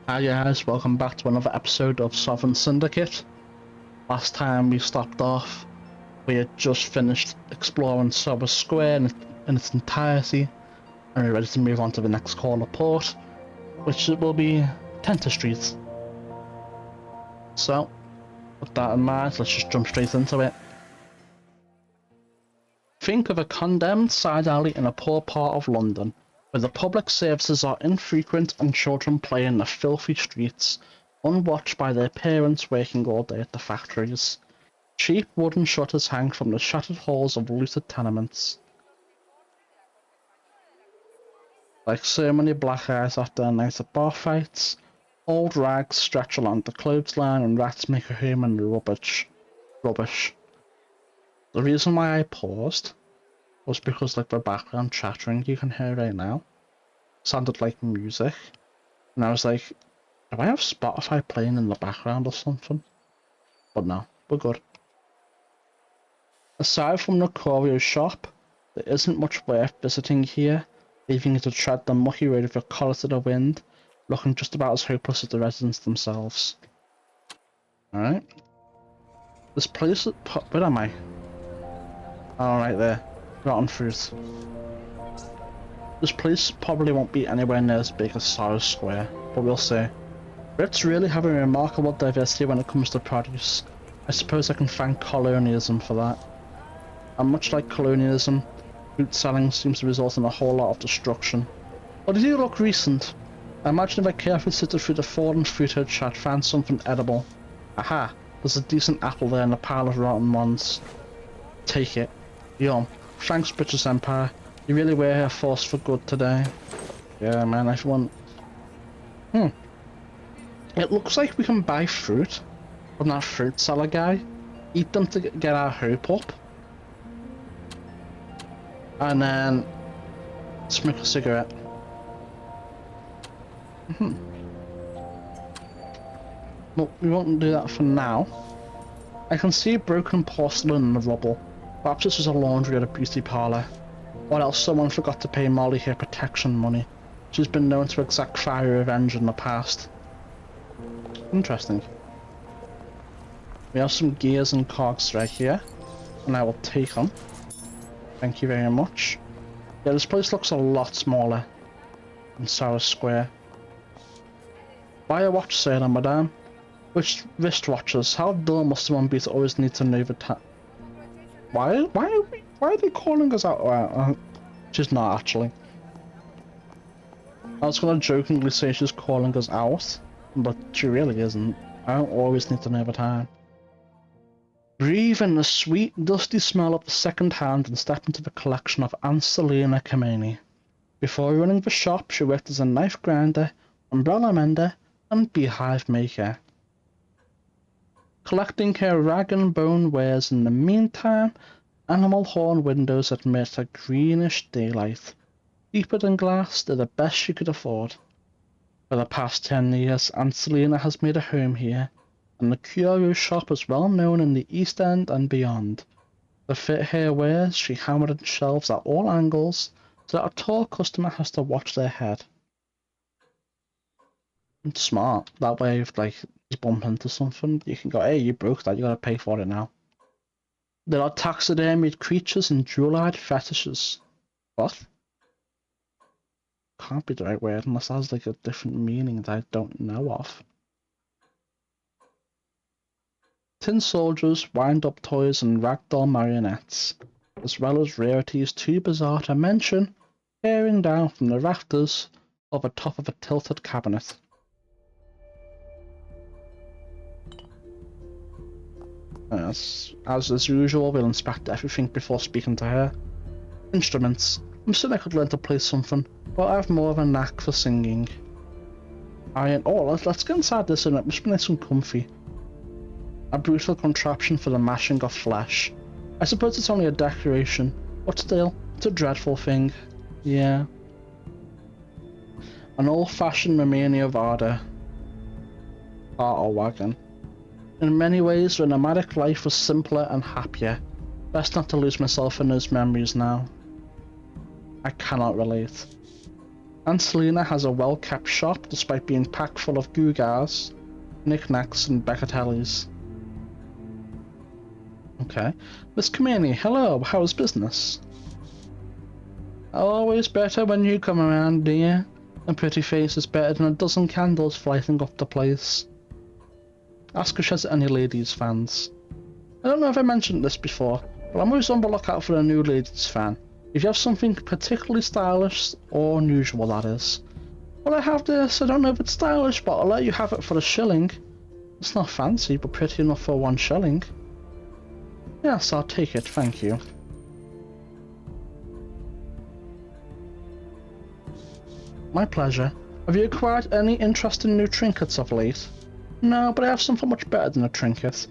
Hi guys, welcome back to another episode of Syndicate. Last time we stopped off, we had just finished exploring Sober Square in its entirety, and we're ready to move on to the next corner port, which will be Tenter Street. So, with that in mind, let's just jump straight into it. Think of a condemned side alley in a poor part of London, where the public services are infrequent and children play in the filthy streets, unwatched by their parents working all day at the factories. Cheap wooden shutters hang from the shattered halls of looted tenements. Like so many black eyes after a night of bar fights, old rags stretch along the clothesline and rats make a home in the rubbish. The reason why I paused was because like the background chattering you can hear right now sounded like music, and I was like, do I have Spotify playing in the background or something? But no, we're good. Aside from the curio shop, there isn't much worth visiting here, leaving you to tread the mucky road with your collar to the wind, looking just about as hopeless as the residents themselves. Alright. This place... Where am I? Oh, right there. Rotten fruit. This place probably won't be anywhere near as big as Sorrow Square, but we'll see. Brits really have a remarkable diversity when it comes to produce. I suppose I can thank colonialism for that. And much like colonialism, fruit selling seems to result in a whole lot of destruction. But they do look recent. I imagine if I carefully sifted through the fallen fruit hedge, I'd find something edible. Aha! There's a decent apple there and a pile of rotten ones. Take it. Yum. Thanks, British Empire. You really were a force for good today. Yeah, man, everyone... It looks like we can buy fruit from that fruit seller guy, eat them to get our hope up, and then smoke a cigarette. Well, we won't do that for now. I can see broken porcelain in the rubble. Perhaps this was a laundry or a beauty parlour. Or else someone forgot to pay Molly her protection money. She's been known to exact fiery revenge in the past. Interesting. We have some gears and cogs right here, and I will take them. Thank you very much. Yeah, this place looks a lot smaller than Sarah Square. Buy a watch, sir, madame. Which wristwatches? How dull must one be to always need to know the time? Why are they calling us out? Well, she's not actually. I was gonna jokingly say she's calling us out, but she really isn't. I don't always need to know the time. Breathe in the sweet, dusty smell of the second hand and step into the collection of Aunt Selena Kameni. Before running the shop, she worked as a knife grinder, umbrella mender, and beehive maker. Collecting her rag and bone wares in the meantime, animal horn windows admit a greenish daylight. Deeper than glass, they're the best she could afford. For the past 10 years, Aunt Selena has made a home here, and the curio shop is well known in the East End and beyond. To fit her wares, she hammered in shelves at all angles, so that a tall customer has to watch their head. It's smart. That way, if like you bump into something, you can go, hey, you broke that, you gotta pay for it now. There are taxidermied creatures and jewel-eyed fetishes. What? Can't be the right word unless that has like a different meaning that I don't know of. Tin soldiers, wind-up toys, and ragdoll marionettes, as well as rarities too bizarre to mention, peering down from the rafters of the top of a tilted cabinet. As usual, we'll inspect everything before speaking to her. Instruments. I'm certain I could learn to play something, but I have more of a knack for singing. Let's get inside this and it must be nice and comfy. A brutal contraption for the mashing of flesh. I suppose it's only a decoration, but still, it's a dreadful thing. Yeah. An old-fashioned Romania Varda. Cart or wagon. In many ways, the nomadic life was simpler and happier. Best not to lose myself in those memories now. I cannot relate. Aunt Selena has a well-kept shop despite being packed full of gewgaws, knickknacks and bagatelles. Okay. Miss Kamini, hello, how's business? Always better when you come around, dear. A pretty face is better than a dozen candles lighting up the place. Ask if she has any ladies fans. I don't know if I mentioned this before, but I'm always on the lookout for a new ladies fan. If you have something particularly stylish or unusual, that is. Well, I have this. I don't know if it's stylish, but I'll let you have it for a shilling. It's not fancy, but pretty enough for 1 shilling. Yes, I'll take it, thank you. My pleasure. Have you acquired any interesting new trinkets of late? No, but I have something much better than a trinket.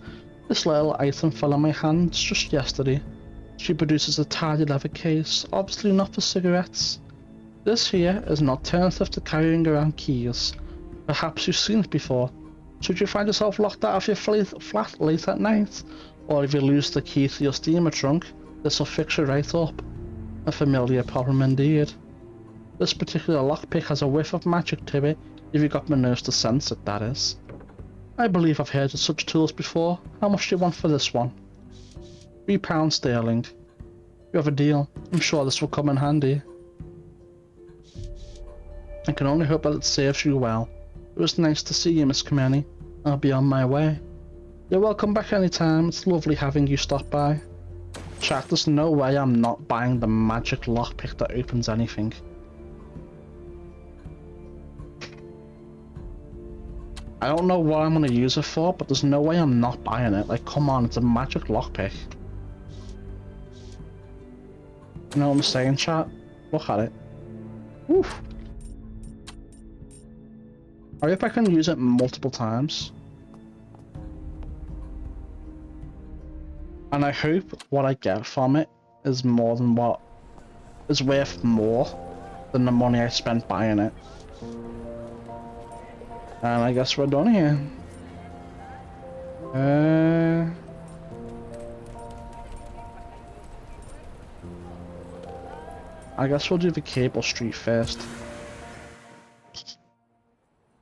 This little item fell in my hands just yesterday. She produces a tidy leather case, obviously not for cigarettes. This here is an alternative to carrying around keys. Perhaps you've seen it before. Should you find yourself locked out of your flat late at night, or if you lose the key to your steamer trunk, this will fix you right up. A familiar problem indeed. This particular lockpick has a whiff of magic to it, if you got my nerves to sense it, that is. I believe I've heard of such tools before. How much do you want for this one? £3 sterling. You have a deal. I'm sure this will come in handy. I can only hope that it serves you well. It was nice to see you, Miss Kameni. I'll be on my way. You're welcome back anytime. It's lovely having you stop by. Chat, there's no way I'm not buying the magic lockpick that opens anything. I don't know what I'm going to use it for, but there's no way I'm not buying it. Like, come on, it's a magic lockpick. You know what I'm saying, chat? Look at it. Oof. I hope I can use it multiple times. And I hope what I get from it is more than what is worth more than the money I spent buying it. And I guess we're done here. I guess we'll do the Cable Street first.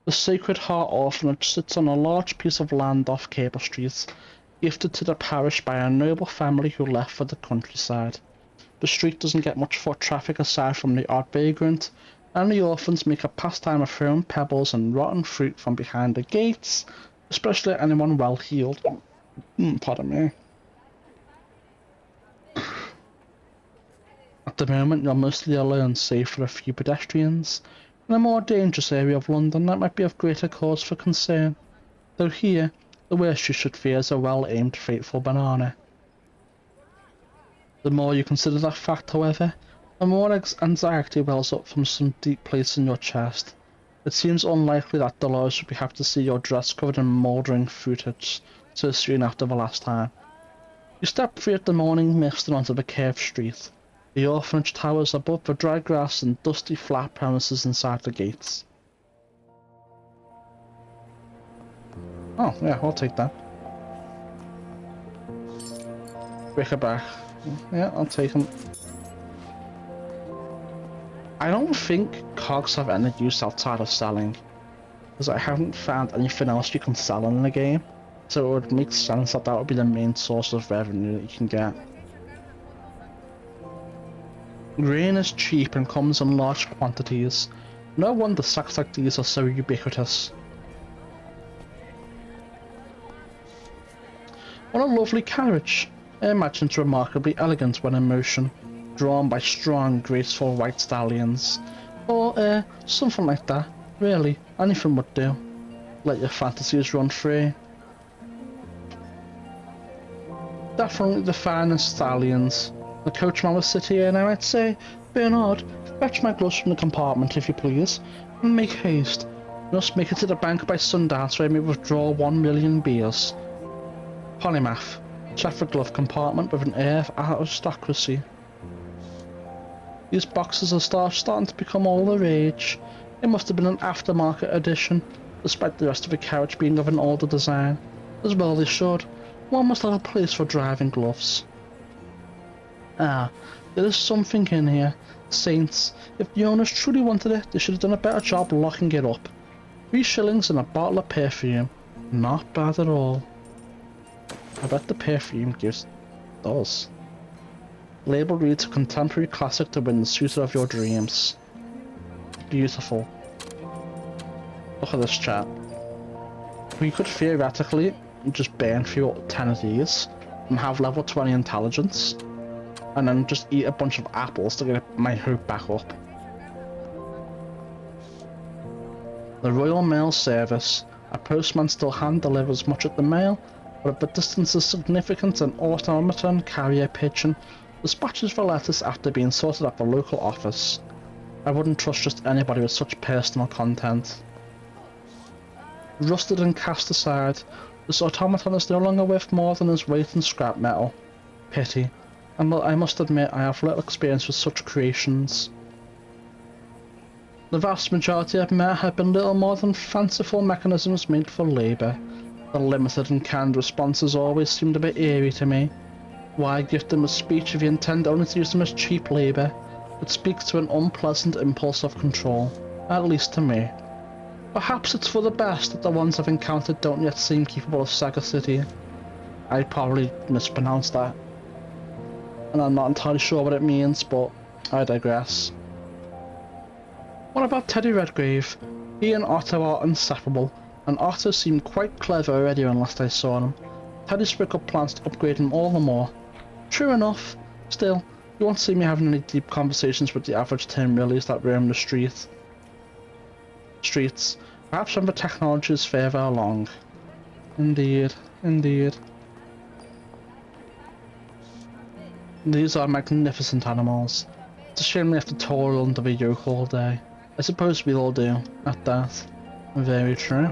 The Sacred Heart Orphanage sits on a large piece of land off Cable Street, gifted to the parish by a noble family who left for the countryside. The street doesn't get much foot traffic aside from the odd vagrant, and the orphans make a pastime of throwing pebbles and rotten fruit from behind the gates, especially anyone well-heeled. Pardon me. At the moment, you're mostly alone, save for a few pedestrians. In a more dangerous area of London, that might be of greater cause for concern. Though here, the worst you should fear is a well-aimed, fateful banana. The more you consider that fact, however, the more anxiety wells up from some deep place in your chest. It seems unlikely that Dolores would have to see your dress covered in mouldering fruitage so soon after the last time. You step free at the morning mist and onto the curved street. The orphanage towers above the dry grass and dusty flat premises inside the gates. Oh, yeah, I'll take that. Bric-a-brac. Yeah, I'll take them. I don't think cogs have any use outside of selling, because I haven't found anything else you can sell in the game, so it would make sense that that would be the main source of revenue that you can get. Grain is cheap and comes in large quantities. No wonder sacks like these are so ubiquitous. What a lovely carriage! I imagine it's remarkably elegant when in motion, drawn by strong, graceful white stallions. Or, something like that. Really, anything would do. Let your fantasies run free. Definitely the finest stallions. The coachman will sit here and I might say, Bernard, fetch my gloves from the compartment if you please, and make haste. You must make it to the bank by sundown so I may withdraw 1 million beers. Polymath. Check the glove compartment with an air of aristocracy. These boxes are starting to become all the rage. It must have been an aftermarket edition, despite the rest of the carriage being of an older design. As well they should. One must have a place for driving gloves. Ah, there is something in here. Saints, if the owners truly wanted it, they should have done a better job locking it up. 3 shillings and a bottle of perfume. Not bad at all. I bet the perfume does. Label reads a contemporary classic to win the suitor of your dreams. Beautiful. Look at this chat. We could theoretically just burn through 10 of these and have level 20 intelligence, and then just eat a bunch of apples to get my hope back up. The Royal Mail Service. A postman still hand delivers much of the mail, but if the distance is significant, an automaton carrier pigeon dispatches the letters after being sorted at the local office. I wouldn't trust just anybody with such personal content. Rusted and cast aside, this automaton is no longer worth more than his weight in scrap metal. Pity. And I must admit I have little experience with such creations. The vast majority I've met have been little more than fanciful mechanisms made for labour. The limited and canned responses always seemed a bit eerie to me. Why gift them a speech if you intend only to use them as cheap labour? It speaks to an unpleasant impulse of control, at least to me. Perhaps it's for the best that the ones I've encountered don't yet seem capable of Saga City. I probably mispronounced that, and I'm not entirely sure what it means, but I digress. What about Teddy Redgrave? He and Otto are inseparable, and Otto seemed quite clever already when last I saw him. Teddy spoke up plans to upgrade him all the more. True enough. Still, you won't see me having any deep conversations with the average Tim Millies that roam the streets. Perhaps when the technology is further along. Indeed, indeed. These are magnificent animals. It's a shame they have to toil under the yoke all day. I suppose we all do, at that. Very true.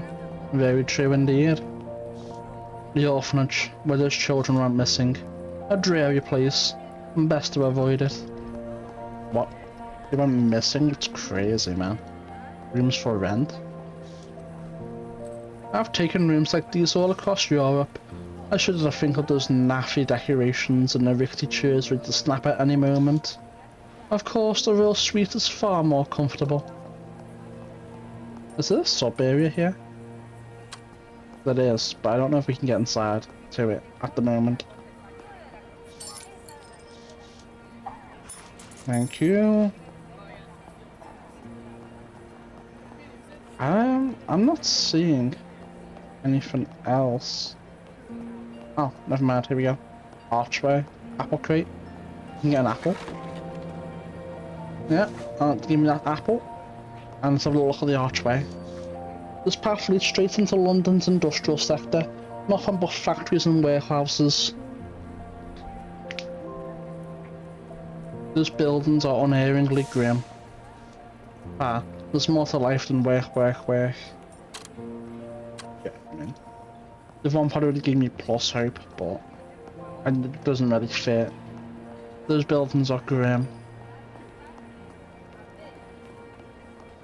Very true indeed. The orphanage, where those children went missing. A dreary place. Best to avoid it. What? They went missing? It's crazy, man. Rooms for rent? I've taken rooms like these all across Europe. I shudder to think of those naffy decorations and the rickety chairs ready to snap at any moment. Of course, the real suite is far more comfortable. Is there a sub area here? There is, but I don't know if we can get inside to it at the moment. Thank you. I'm not seeing anything else. Oh, never mind, here we go. Archway, apple crate. You can get an apple. Yeah, give me that apple. And let's have a look at the archway. This path leads straight into London's industrial sector. Nothing but factories and warehouses. Those buildings are unerringly grim. There's more to life than work. Yeah, I mean, the one probably would give me plus hope, but it doesn't really fit. Those buildings are grim.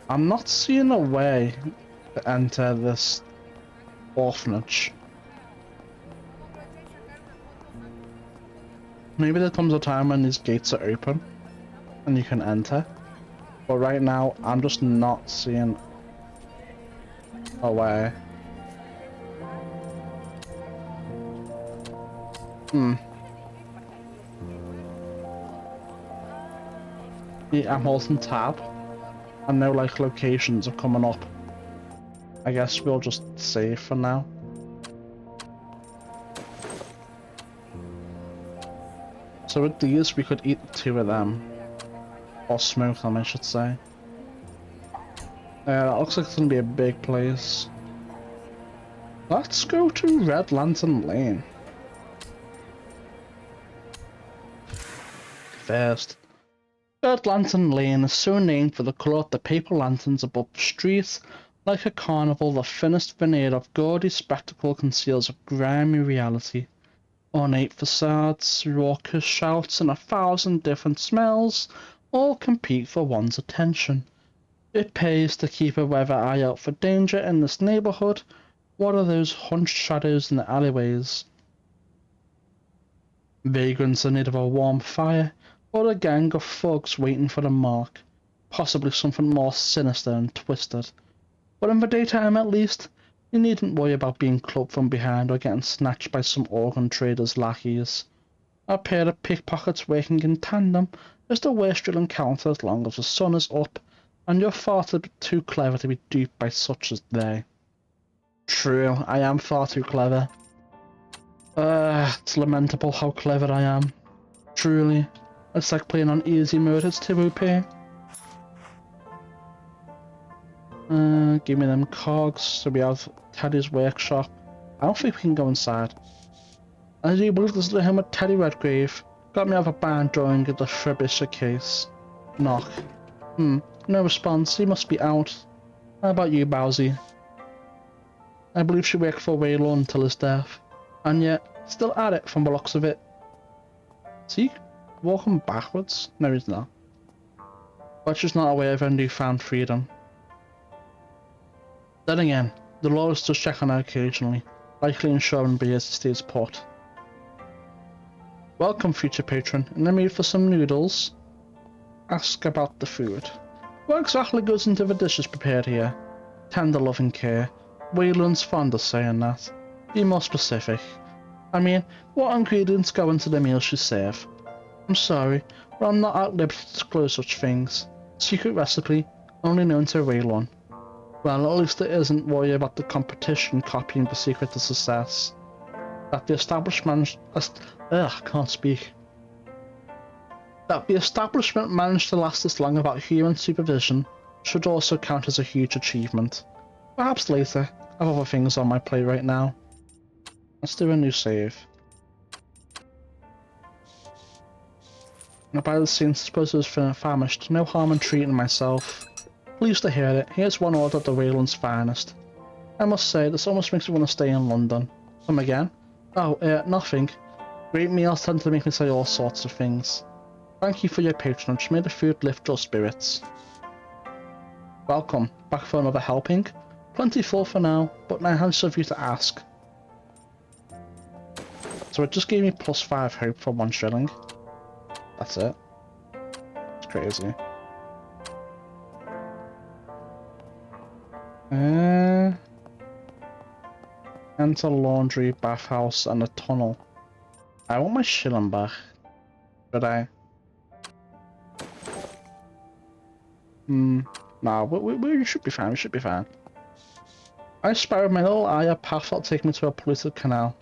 I'm not seeing a way to enter this orphanage. Maybe there comes a time when these gates are open and you can enter. But right now, I'm just not seeing a way. Yeah, I'm holding tab. And no like locations are coming up. I guess we'll just save for now. So with these we could eat 2 of them. Or smoke them, I should say. That looks like it's gonna be a big place. Let's go to Red Lantern Lane. First. Red Lantern Lane is so named for the colour of the paper lanterns above the street. Like a carnival, the thinnest veneer of gaudy spectacle conceals a grimy reality. Ornate facades, raucous shouts, and 1,000 different smells all compete for one's attention. It pays to keep a weather eye out for danger in this neighbourhood. What are those hunched shadows in the alleyways? Vagrants in need of a warm fire, or a gang of thugs waiting for the mark, possibly something more sinister and twisted. But in the daytime at least, you needn't worry about being clubbed from behind or getting snatched by some organ trader's lackeys. A pair of pickpockets working in tandem is the worst you'll encounter as long as the sun is up, and you're far too clever to be duped by such as they. True, I am far too clever. It's lamentable how clever I am. Truly. It's like playing on easy mode, it's too OP. Give me them cogs, so we have Teddy's workshop. I don't think we can go inside. I do believe this is the home of Teddy Redgrave. Got me out of a barn drawing in the Frobisher case. Knock. No response, he must be out. How about you, Bowsy? I believe she worked for Waylon until his death. And yet, still at it from the looks of it. Is he walking backwards? No, he's not. But she's not aware of her newfound freedom. Then again, the lawyers does check on her occasionally, likely ensuring Beers stays put. Welcome, future patron. In the mood for some noodles? Ask about the food. What exactly goes into the dishes prepared here? Tender loving care. Wayland's fond of saying that. Be more specific. I mean, what ingredients go into the meals you serve? I'm sorry, but I'm not at liberty to disclose such things. Secret recipe, only known to Waylon. Well, at least it isn't worry about the competition copying the secret to success. That the establishment can't speak. That the establishment managed to last this long without human supervision should also count as a huge achievement. Perhaps later. I have other things on my plate right now. Let's do a new save. Now by the scenes, I suppose I was famished. No harm in treating myself. Pleased to hear it. Here's one order of the Wayland's finest. I must say, this almost makes me want to stay in London. Come again? Oh, nothing. Great meals tend to make me say all sorts of things. Thank you for your patronage. May the food lift your spirits. Welcome. Back for another helping? Plenty full for now, but now nice of you to ask. So it just gave me +5 hope for 1 shilling. That's it. It's crazy. Enter laundry, bathhouse, and a tunnel. I want my shilling back. Should I? Nah, we should be fine, we should be fine. I spy with my little eye a path that'll take me to a polluted canal.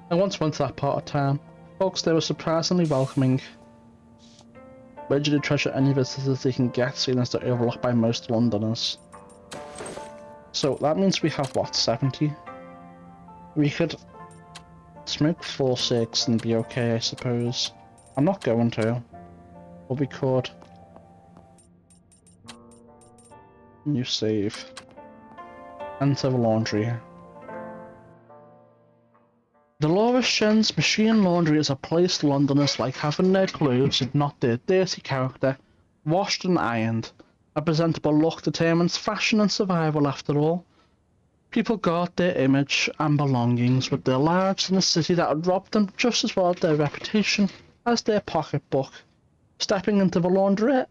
I once went to that part of town. Folks there were surprisingly welcoming. Ready to treasure any visitors they can get, seeing as they're overlooked by most Londoners. So that means we have what, 70? We could smoke 4 cigs and be okay, I suppose. I'm not going to, but we could. New save. Enter the laundry. Dolores Shen's machine laundry is a place Londoners like having their clothes, if not their dirty character, washed and ironed. A presentable look determines fashion and survival after all. People guard their image and belongings with their lives in a city that had robbed them just as well their reputation as their pocketbook. Stepping into the laundrette,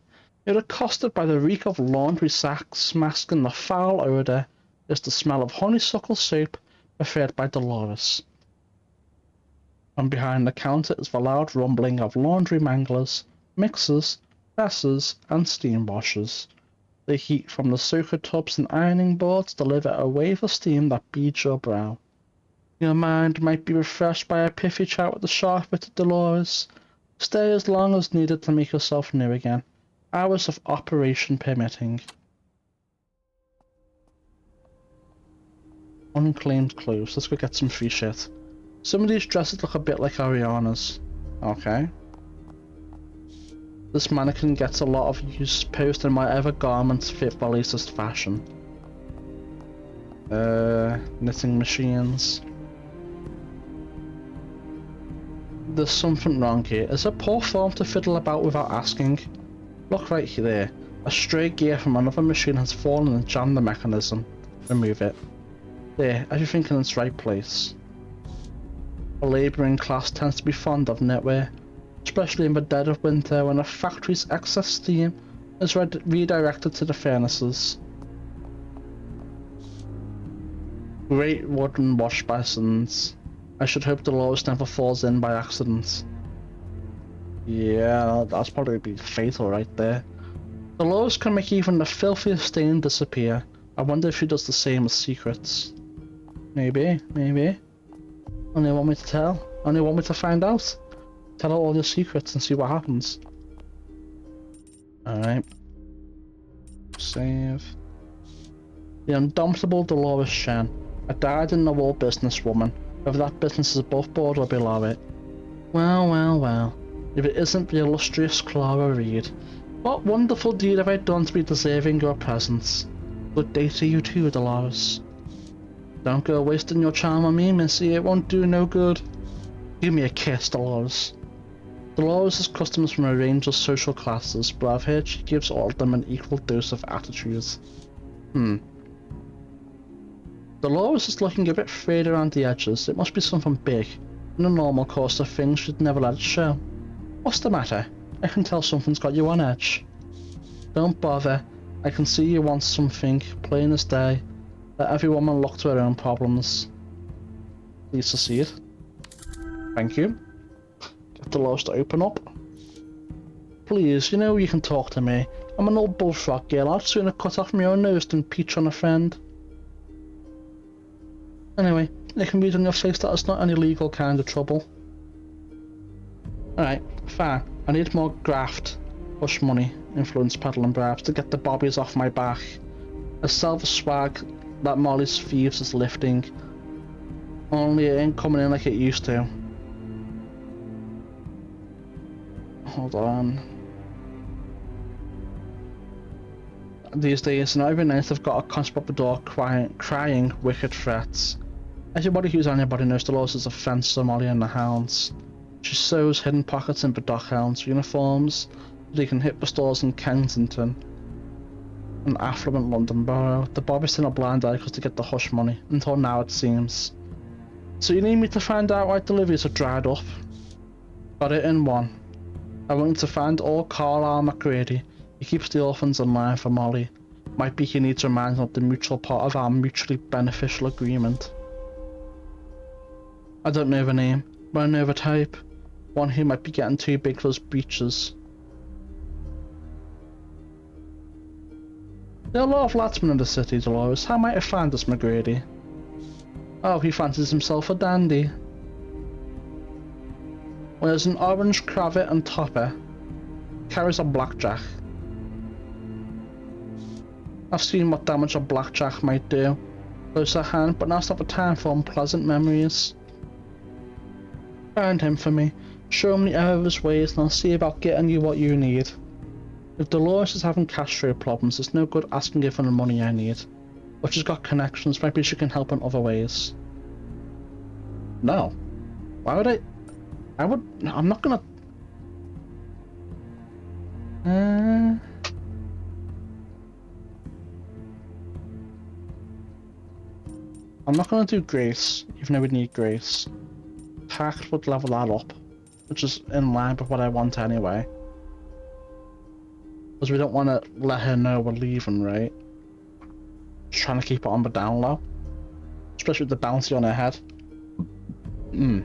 you're accosted by the reek of laundry sacks, masking the foul odour is the smell of honeysuckle soap preferred by Dolores. And behind the counter is the loud rumbling of laundry manglers, mixers, presses, and steam washers. The heat from the soaker tubs and ironing boards deliver a wave of steam that beads your brow. Your mind might be refreshed by a pithy chat with the sharp-witted Dolores. Stay as long as needed to make yourself new again, hours of operation permitting. Unclaimed clothes. Let's go get some free shit. Some of these dresses look a bit like Ariana's. Okay. This mannequin gets a lot of use posting whatever garments fit the latest fashion. Knitting machines. There's something wrong here. Is it poor form to fiddle about without asking? Look right there. A stray gear from another machine has fallen and jammed the mechanism. Remove it. There, everything in its right place. The labouring class tends to be fond of knitwear, especially in the dead of winter when a factory's excess steam is redirected to the furnaces. Great wooden wash basins. I should hope Dolores never falls in by accident. Yeah, that's probably be fatal right there. Dolores can make even the filthiest stain disappear. I wonder if she does the same with secrets. Maybe. Only want me to tell? Only want me to find out? Tell her all your secrets and see what happens. Alright. Save. The indomitable Dolores Shen. A dyed-in-the-wool businesswoman. Whether that business is above board or below it. Well. If it isn't the illustrious Clara Reed. What wonderful deed have I done to be deserving your presence? Good day to you too, Dolores. Don't go wasting your charm on me, missy. It won't do no good. Give me a kiss, Dolores. Dolores has customers from a range of social classes, but I've heard she gives all of them an equal dose of attitude. Dolores is looking a bit frayed around the edges. It must be something big. In the normal course of things, she'd never let it show. What's the matter? I can tell something's got you on edge. Don't bother. I can see you want something, plain as day. Let every woman look to her own problems. Pleased to see it. Thank you. Get Dolores to open up. Please, you know you can talk to me. I'm an old bullfrog girl. I'd sooner cut off my own nose than peach on a friend. Anyway, I can read on your face that it's not any legal kind of trouble. Alright, fine. I need more graft, push money, influence, peddle and bribes to get the bobbies off my back. I sell the swag that Molly's thieves is lifting. Only it ain't coming in like it used to. Hold on. These days, not every night I've got a constable at the door crying wicked threats. Everybody who's anybody knows Dolores is a fence to Molly and the hounds. She sews hidden pockets in the dockhounds' uniforms so they can hit the stores in Kensington, an affluent London borough. The bobbies turn a blind eye because they get the hush money, until now it seems. So you need me to find out why deliveries are dried up? Got it in one. I want you to find old Carlisle McGrady. He keeps the orphans in line for Molly. Might be he needs reminding of the mutual part of our mutually beneficial agreement. I don't know the name, but I know the type. One who might be getting too big for his breeches. There are a lot of ladsmen in the city, Dolores. How might I find this McGrady? Oh, he fancies himself a dandy. Wears an orange cravat and topper. Carries a blackjack. I've seen what damage a blackjack might do. Close at hand, but now's not the time for unpleasant memories. Find him for me. Show him the error of his ways and I'll see about getting you what you need. If Dolores is having cash flow problems, it's no good asking her for the money I need. But she's got connections, maybe she can help in other ways. No. Why would I'm not gonna... I'm not gonna do grace, even though we need grace. Tact would level that up, which is in line with what I want anyway. Because we don't want to let her know we're leaving, right? Just trying to keep it on the down low. Especially with the bounty on her head. And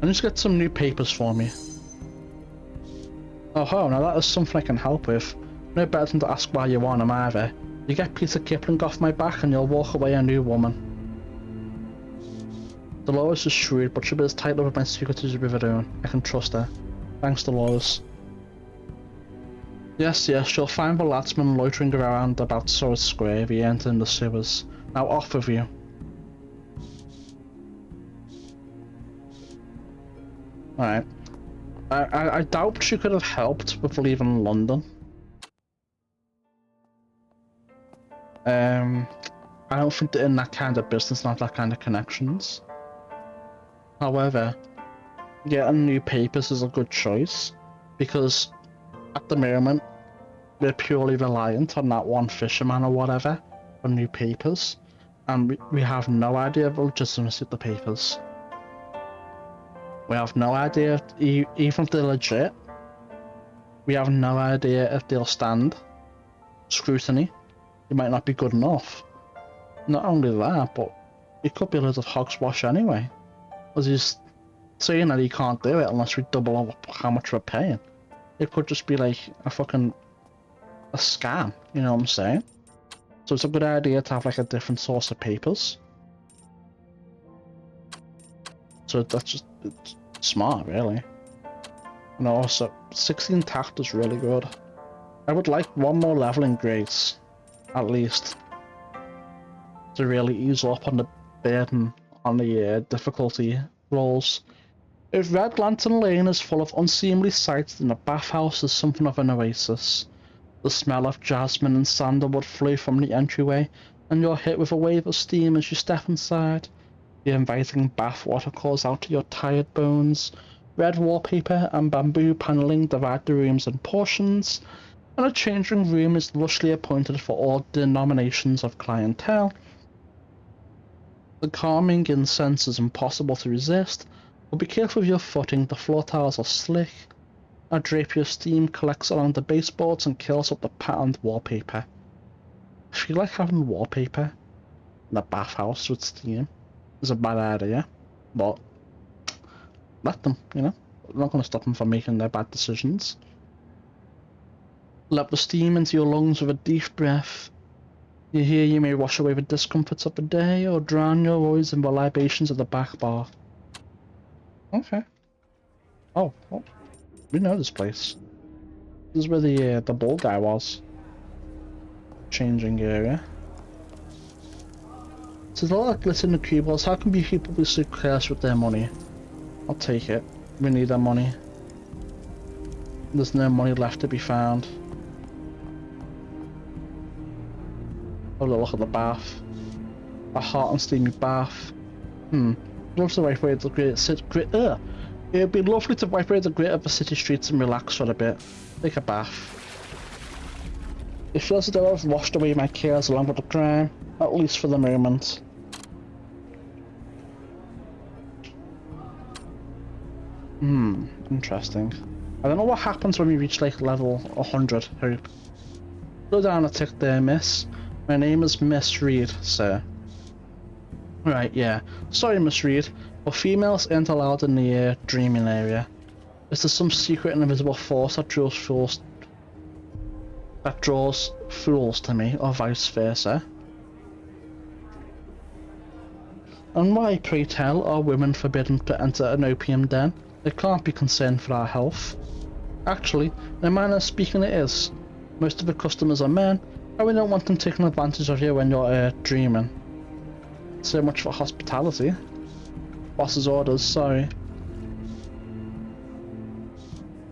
just get some new papers for me. Oh, now that is something I can help with. No better than to ask why you want them either. You get Peter Kipling off my back and you'll walk away a new woman. Dolores is shrewd, but she'll be as tight with my secrets as with her own. I can trust her. Thanks, Dolores. Yes, you'll find the ladsman loitering around about Surrey Square if he enters in the sewers. Now off with you. Alright. I doubt she could have helped with leaving London. I don't think they're in that kind of business, not that kind of connections. However, getting new papers is a good choice, because at the moment, we're purely reliant on that one fisherman or whatever for new papers, and we have no idea of the legitimacy of the papers. We have no idea, even if they're legit, we have no idea if they'll stand scrutiny. It might not be good enough. Not only that, but it could be a little hogswash anyway. Because he's saying that he can't do it unless we double up how much we're paying. It could just be like a scam, you know what I'm saying? So it's a good idea to have like a different source of papers. So that's just it's smart, really. And also, 16 tact is really good. I would like one more level in Grace, at least, to really ease up on the burden on the difficulty rolls. If Red Lantern Lane is full of unseemly sights, then the bathhouse is something of an oasis. The smell of jasmine and sandalwood flow from the entryway, and you're hit with a wave of steam as you step inside. The inviting bathwater calls out to your tired bones. Red wallpaper and bamboo paneling divide the rooms in portions, and a changing room is lushly appointed for all denominations of clientele. The calming incense is impossible to resist, but be careful of your footing. The floor tiles are slick. A drapier of steam collects along the baseboards and kills up the patterned wallpaper. I feel like having wallpaper in a bathhouse with steam is a bad idea, but let them, you know? I'm not going to stop them from making their bad decisions. Let the steam into your lungs with a deep breath. You may wash away the discomforts of the day or drown your worries in the libations of the back bar. Okay. Oh, we know this place. This is where the bull guy was. Changing area. So there's a lot of glitter in the cubibles. How can people be so careless with their money? I'll take it. We need our money. There's no money left to be found. Have a look at the bath. A hot and steamy bath. Love to wipe away the it'd be lovely to wipe away the grit of the city streets and relax for a bit. Take a bath. It feels as though I've washed away my cares along with the crime, at least for the moment. Interesting. I don't know what happens when we reach like level 100, Hope. Slow down a tick there, miss. My name is Miss Reed, sir. Right, yeah. Sorry, Miss Reed, but females aren't allowed in the dreaming area. Is there some secret and invisible force that draws fools to me, or vice versa? And why, pray tell, are women forbidden to enter an opium den? They can't be concerned for our health. Actually, in a manner of speaking it is. Most of the customers are men, and we don't want them taking advantage of you when you're dreaming. So much for hospitality. Boss's orders, sorry.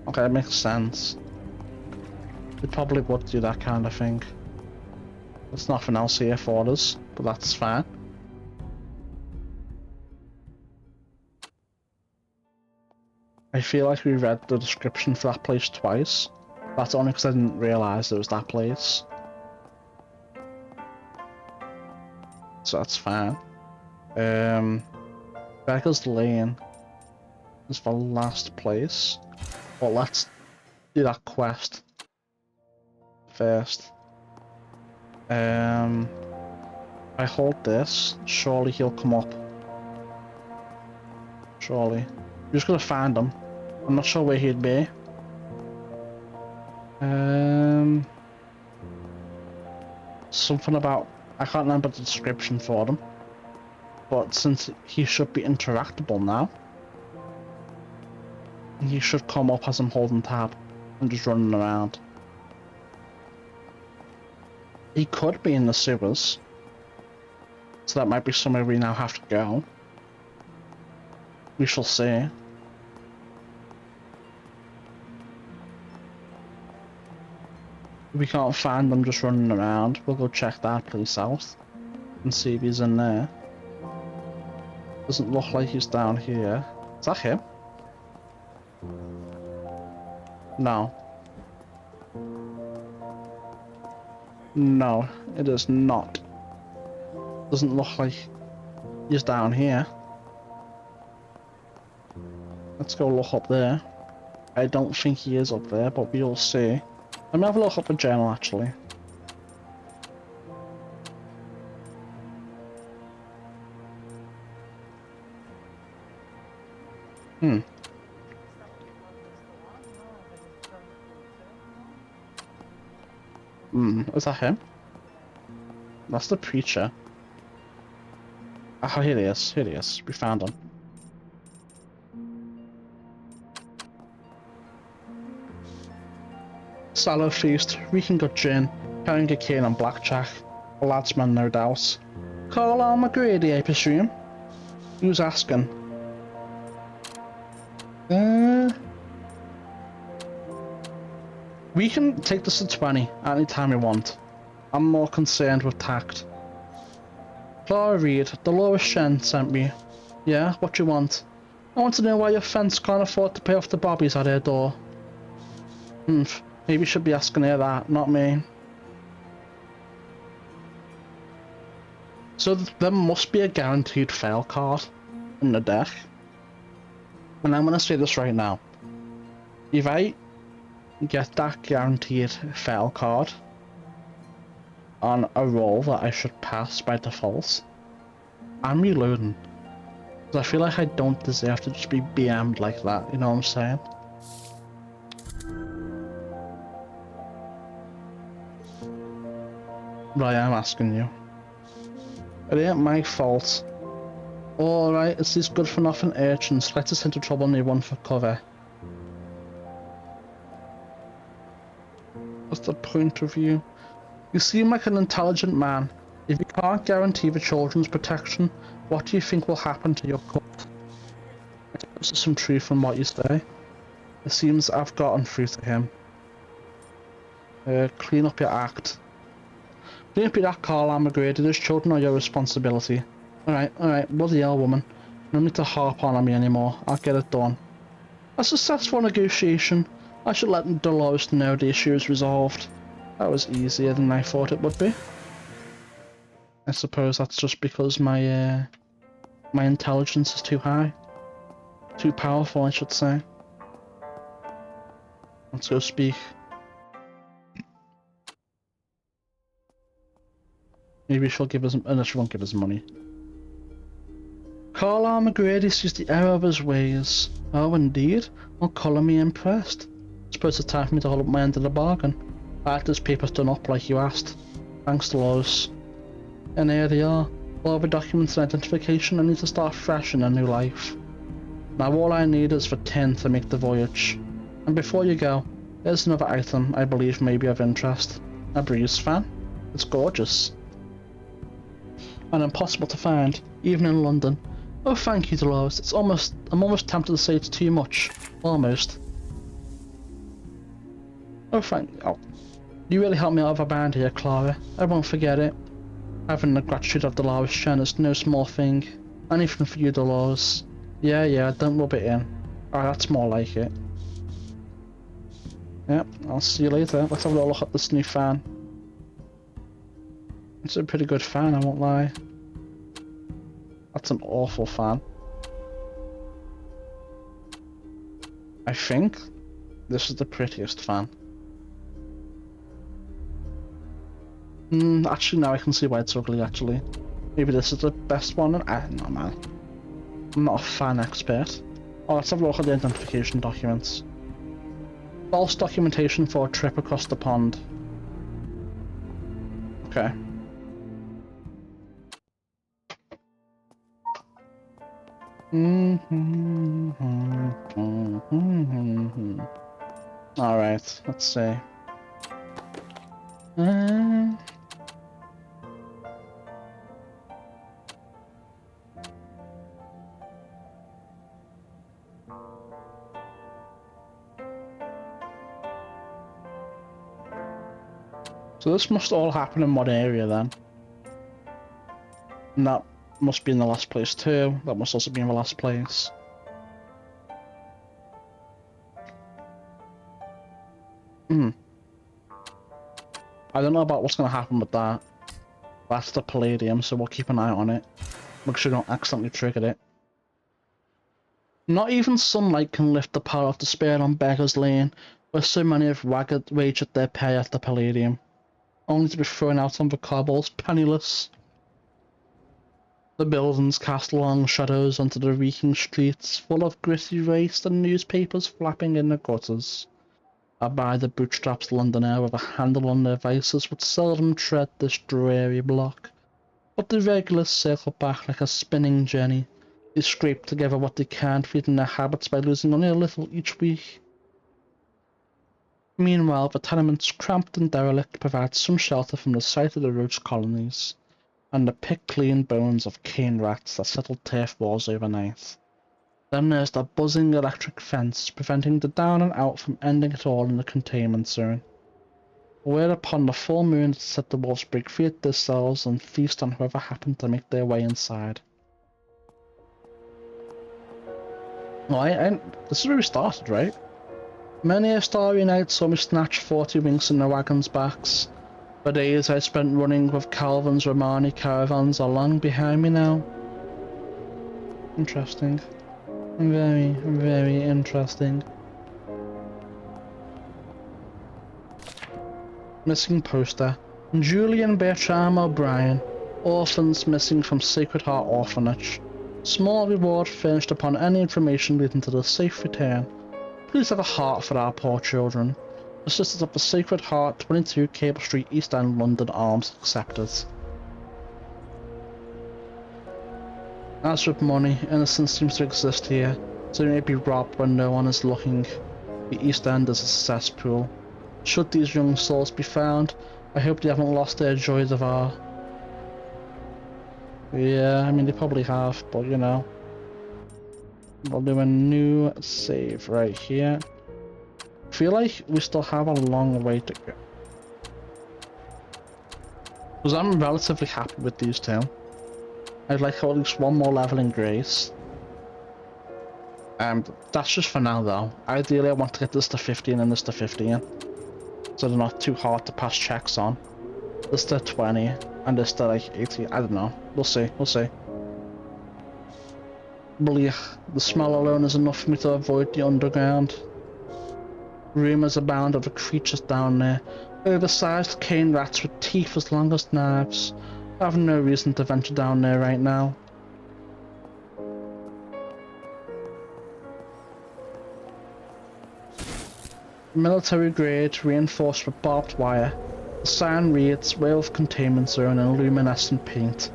Okay, that makes sense. They probably would do that kind of thing. There's nothing else here for us, but that's fine. I feel like we read the description for that place twice. That's only because I didn't realise it was that place. So that's fine. Beggar's Lane is the last place. But let's do that quest first. I hold this. Surely he'll come up. Surely. We're just gonna find him. I'm not sure where he'd be. Something about... I can't remember the description for them. But since he should be interactable now, he should come up as I'm holding tab and just running around. He could be in the sewers. So that might be somewhere we now have to go. We shall see. If we can't find them just running around, we'll go check that place out and see if he's in there. Doesn't look like he's down here. Is that him? No. No, it is not. Doesn't look like he's down here. Let's go look up there. I don't think he is up there, but we'll see. Let me have a look up the journal, actually. Hmm. Is that him? That's the preacher. Ah, here he is. Here he is. We found him. Sallow feast, reeking good gin, carrying a cane and blackjack. A ladsman, no doubt. Carlisle McGrady, I presume? Who's asking? We can take this to 20 any time we want. I'm more concerned with tact. Clara Reed, Dolores Shen sent me. Yeah, what you want? I want to know why your fence can't afford to pay off the bobbies at her door. Maybe you should be asking her that, not me. So there must be a guaranteed fail card in the deck. And I'm gonna say this right now. If I get that guaranteed fail card on a roll that I should pass by default, I'm reloading. Because I feel like I don't deserve to just be BM'd like that, you know what I'm saying? Right, I'm asking you. It ain't my fault. Alright, it's these good for nothing urchins. Let us into trouble and they run for cover. What's the point of you? You seem like an intelligent man. If you can't guarantee the children's protection, what do you think will happen to your cult? I suppose there's some truth in what you say. It seems I've gotten through to him. Clean up your act. Don't be that Carlisle McGrady, those children are your responsibility. Alright, bloody hell, woman. No need to harp on me anymore, I'll get it done. A successful negotiation. I should let Dolores know the issue is resolved. That was easier than I thought it would be. I suppose that's just because my intelligence is too high. Too powerful, I should say. Let's go speak. Maybe she'll give us... no, she won't give us money. Carlisle McGrady sees the error of his ways. Oh, indeed? Well, colour me impressed. Suppose it's time for me to hold up my end of the bargain. I had this paper's done up like you asked. Thanks, Dolores. And here they are. All the documents and identification. I need to start fresh in a new life. Now all I need is for 10 to make the voyage. And before you go, here's another item I believe may be of interest. A breeze fan. It's gorgeous. And impossible to find, even in London. Oh, thank you, Dolores. I'm almost tempted to say it's too much. Almost. Oh, you really helped me out of a bind here, Clara. I won't forget it. Having the gratitude of Dolores Shen is no small thing. Anything for you, Dolores. Yeah, don't rub it in. Oh, that's more like it. Yep, I'll see you later. Let's have a little look at this new fan. It's a pretty good fan, I won't lie. That's an awful fan. I think this is the prettiest fan. Actually, now I can see why it's ugly, actually. Maybe this is the best one. I don't know, man. I'm not a fan expert. Oh, let's have a look at the identification documents. False documentation for a trip across the pond. Okay. Alright, let's see. So this must all happen in one area then. And that must be in the last place too. That must also be in the last place. I don't know about what's going to happen with that. That's the Palladium, so we'll keep an eye on it. Make sure we don't accidentally trigger it. Not even sunlight can lift the power of despair on Beggar's Lane, where so many have waged their pay at the Palladium, only to be thrown out on the cobbles, penniless. The buildings cast long shadows onto the reeking streets, full of gritty waste and newspapers flapping in the gutters. I buy the bootstraps Londoner with a handle on their vices would seldom tread this dreary block, but the regulars circle back like a spinning jenny. They scrape together what they can, feeding their habits by losing only a little each week. Meanwhile, the tenements, cramped and derelict, provide some shelter from the sight of the roach colonies and the pick-clean bones of cane rats that settled turf walls overnight. Then there's the buzzing electric fence, preventing the down and out from ending it all in the containment zone. Whereupon the full moon set the wolves break free at their cells and feast on whoever happened to make their way inside. Well, this is where we started, right? Many a starry night saw me snatch 40 winks in the wagon's backs. The days I spent running with Calvin's Romani caravans are long behind me now. Interesting. Very, very interesting. Missing poster. Julian Bertram O'Brien. Orphans missing from Sacred Heart Orphanage. Small reward furnished upon any information leading to the safe return. Please have a heart for our poor children. The Sisters of the Sacred Heart, 22 Cable Street, East End, London, Arms accepted. As with money, innocence seems to exist here, so it may be robbed when no one is looking. The East End is a cesspool. Should these young souls be found, I hope they haven't lost their joys of our... Yeah, I mean they probably have, but you know. We'll do a new save right here. I feel like we still have a long way to go. Because I'm relatively happy with these two. I'd like at least one more level in Grace. That's just for now though. Ideally I want to get this to 15 and this to 15. So they're not too hard to pass checks on. This to 20 and this to like 18. I don't know. We'll see. We'll see. Bleak. The smell alone is enough for me to avoid the underground. Rumours abound of the creatures down there. Oversized cane rats with teeth as long as knives. I have no reason to venture down there right now. Military grade, reinforced with barbed wire. The sign reads, rail of containment zone in luminescent paint.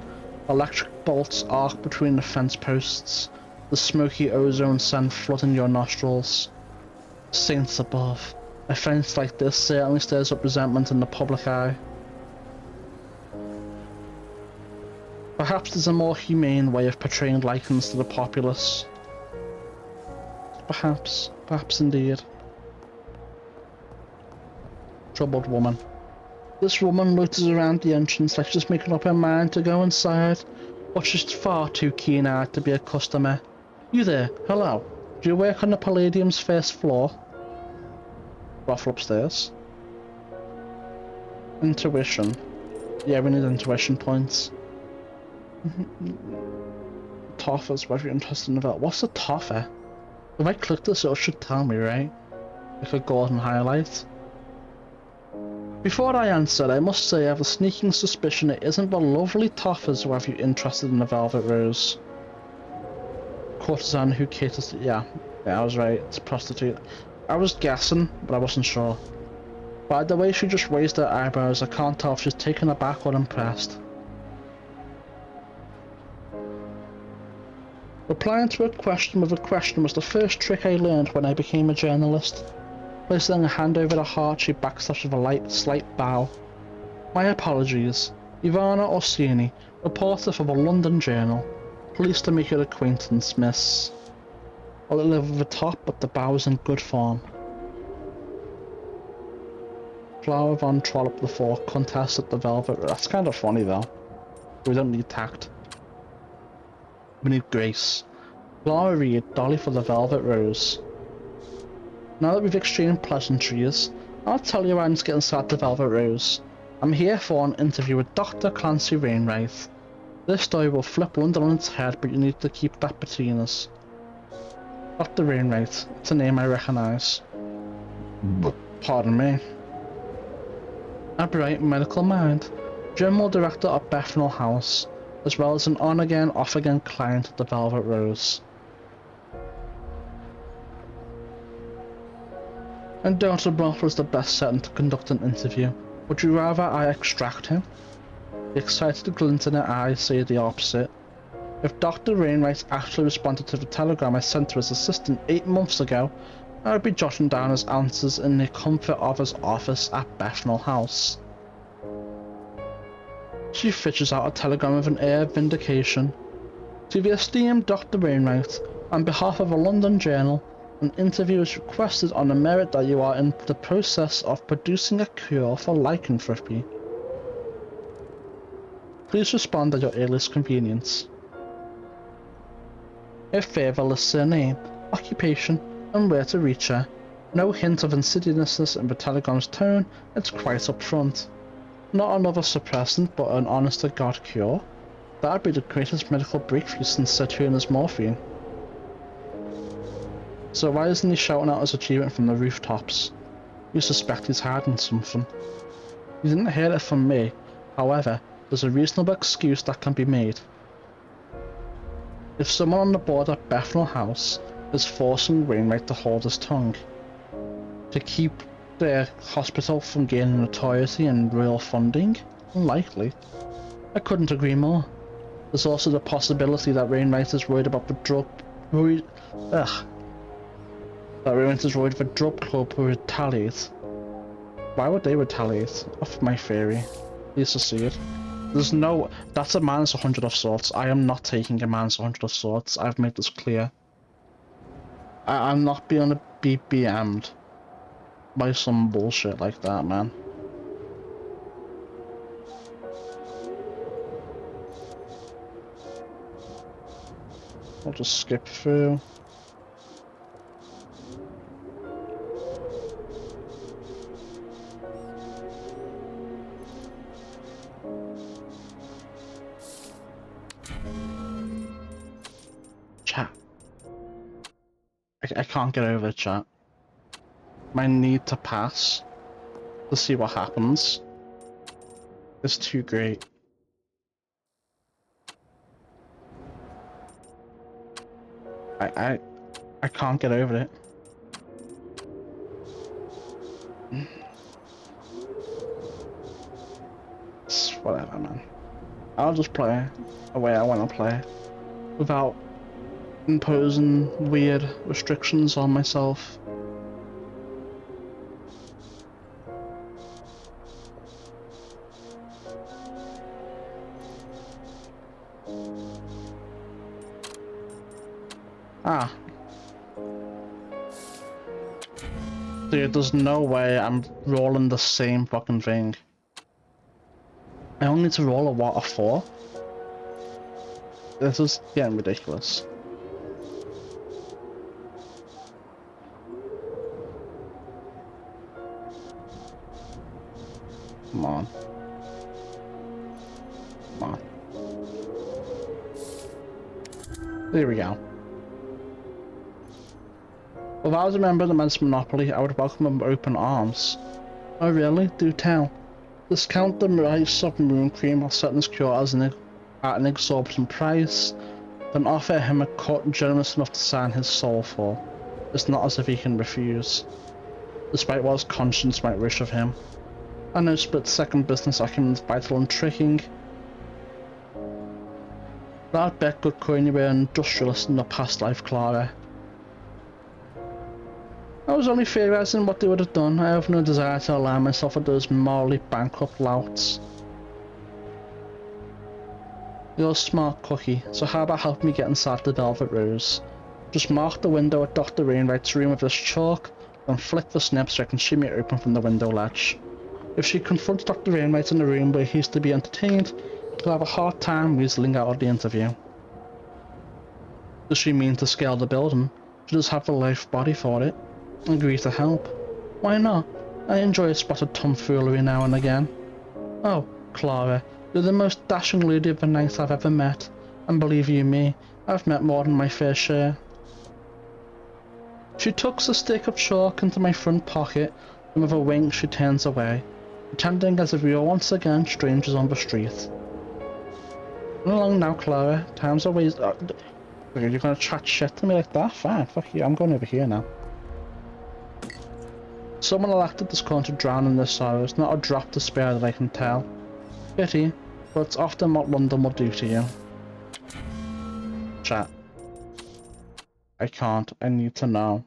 Electric bolts arc between the fence posts. The smoky ozone scent flooding your nostrils. Saints above. A fence like this certainly stirs up resentment in the public eye. Perhaps there's a more humane way of portraying lichens to the populace. Perhaps. Perhaps indeed. Troubled woman. This woman loiters around the entrance like she's making up her mind to go inside, but she's far too keen-eyed to be a customer. You there, hello. Do you work on the Palladium's first floor? Brothel upstairs. Intuition. Yeah, we need intuition points. Toffer's what you're interested in about. What's a toffer? If I click this, it should tell me, right? Like a golden highlight. Before I answer, I must say I have a sneaking suspicion it isn't the lovely toffers who have you interested in the Velvet Rose. Courtesan who caters to... Yeah, I was right, it's a prostitute. I was guessing, but I wasn't sure. By the way she just raised her eyebrows, I can't tell if she's taken aback or impressed. Replying to a question with a question was the first trick I learned when I became a journalist. Placing a hand over the heart, she backslashed with a slight bow. My apologies. Ivana Orsini, reporter for the London Journal. Pleased to make your acquaintance, miss. A little over the top, but the bow is in good form. Flower Von Trollop the Fork contest at the Velvet. That's kind of funny though. We don't need tact. We need grace. Clara Reed, Dolly for the Velvet Rose. Now that we've exchanged pleasantries, I'll tell you why I need to get inside the Velvet Rose. I'm here for an interview with Dr. Clancy Wainwright. This story will flip London on its head, but you need to keep that between us. Dr. Wainwright, it's a name I recognise. Pardon me. A bright medical mind, General Director of Bethnal House, as well as an on-again, off-again client of the Velvet Rose. And Dr. Broth was the best setting to conduct an interview. Would you rather I extract him? The excited glint in her eyes say the opposite. If Dr. Wainwright actually responded to the telegram I sent to his assistant 8 months ago, I would be jotting down his answers in the comfort of his office at Bethnal House. She fishes out a telegram with an air of vindication. To the esteemed Dr. Wainwright, on behalf of a London journal, an interview is requested on the merit that you are in the process of producing a cure for lycanthropy. Please respond at your earliest convenience. Her favour lists her name, occupation, and where to reach her. No hint of insidiousness in the telegram's tone, it's quite upfront. Not another suppressant, but an honest-to-God cure? That'd be the greatest medical breakthrough since Saturnus morphine. So why isn't he shouting out his achievement from the rooftops? You suspect he's hiding something. You didn't hear it from me, however, there's a reasonable excuse that can be made. If someone on the board at Bethnal House is forcing Wainwright to hold his tongue, to keep their hospital from gaining notoriety and royal funding, unlikely. I couldn't agree more. There's also the possibility that Wainwright is worried about the drug club will retaliate. Why would they retaliate? Off my theory. Please succeed. There's no... That's a minus 100 of sorts. I am not taking a minus 100 of sorts. I've made this clear. I'm not being to be BM'd by some bullshit like that, man. I'll just skip through. Chat. I can't get over the chat. My need to pass to see what happens is too great. I can't get over it. It's whatever, man. I'll just play the way I want to play without imposing weird restrictions on myself. Ah. Dude, there's no way I'm rolling the same fucking thing. I only need to roll a what, a 4? This is getting ridiculous. Come on. Come on. There we go. If I was a member of the men's monopoly, I would welcome them with open arms. Oh really? Do tell. Discount the price of moon cream or set his cure at an exorbitant price, then offer him a cut generous enough to sign his soul for. It's not as if he can refuse, despite what his conscience might wish of him. I know split-second business acumen is vital and tricking. But I'd bet good coin you were an industrialist in your past life, Clara. I was only theorising what they would have done. I have no desire to align myself with those morally bankrupt louts. You're a smart cookie, so how about helping me get inside the Velvet Rose? Just mark the window at Dr. Wainwright's room with this chalk, then flick the snip so I can shimmy it open from the window ledge. If she confronts Dr. Wainwright in the room where he's to be entertained, she'll have a hard time weaseling out of the interview. Does she mean to scale the building? She does have the life body for it. Agree to help. Why not? I enjoy a spot of tomfoolery now and again. Oh, Clara, you're the most dashing lady of the night I've ever met, and believe you me, I've met more than my fair share. She tucks a stick of chalk into my front pocket, and with a wink she turns away, pretending as if we are once again strangers on the street. Run along now, Clara. Time's always... you're gonna chat shit to me like that? Fine, fuck you, I'm going over here now. Someone elected this corn to drown in their sorrows, not a drop to spare that I can tell. Pity, but it's often what London will do to you. Chat. I can't. I need to know.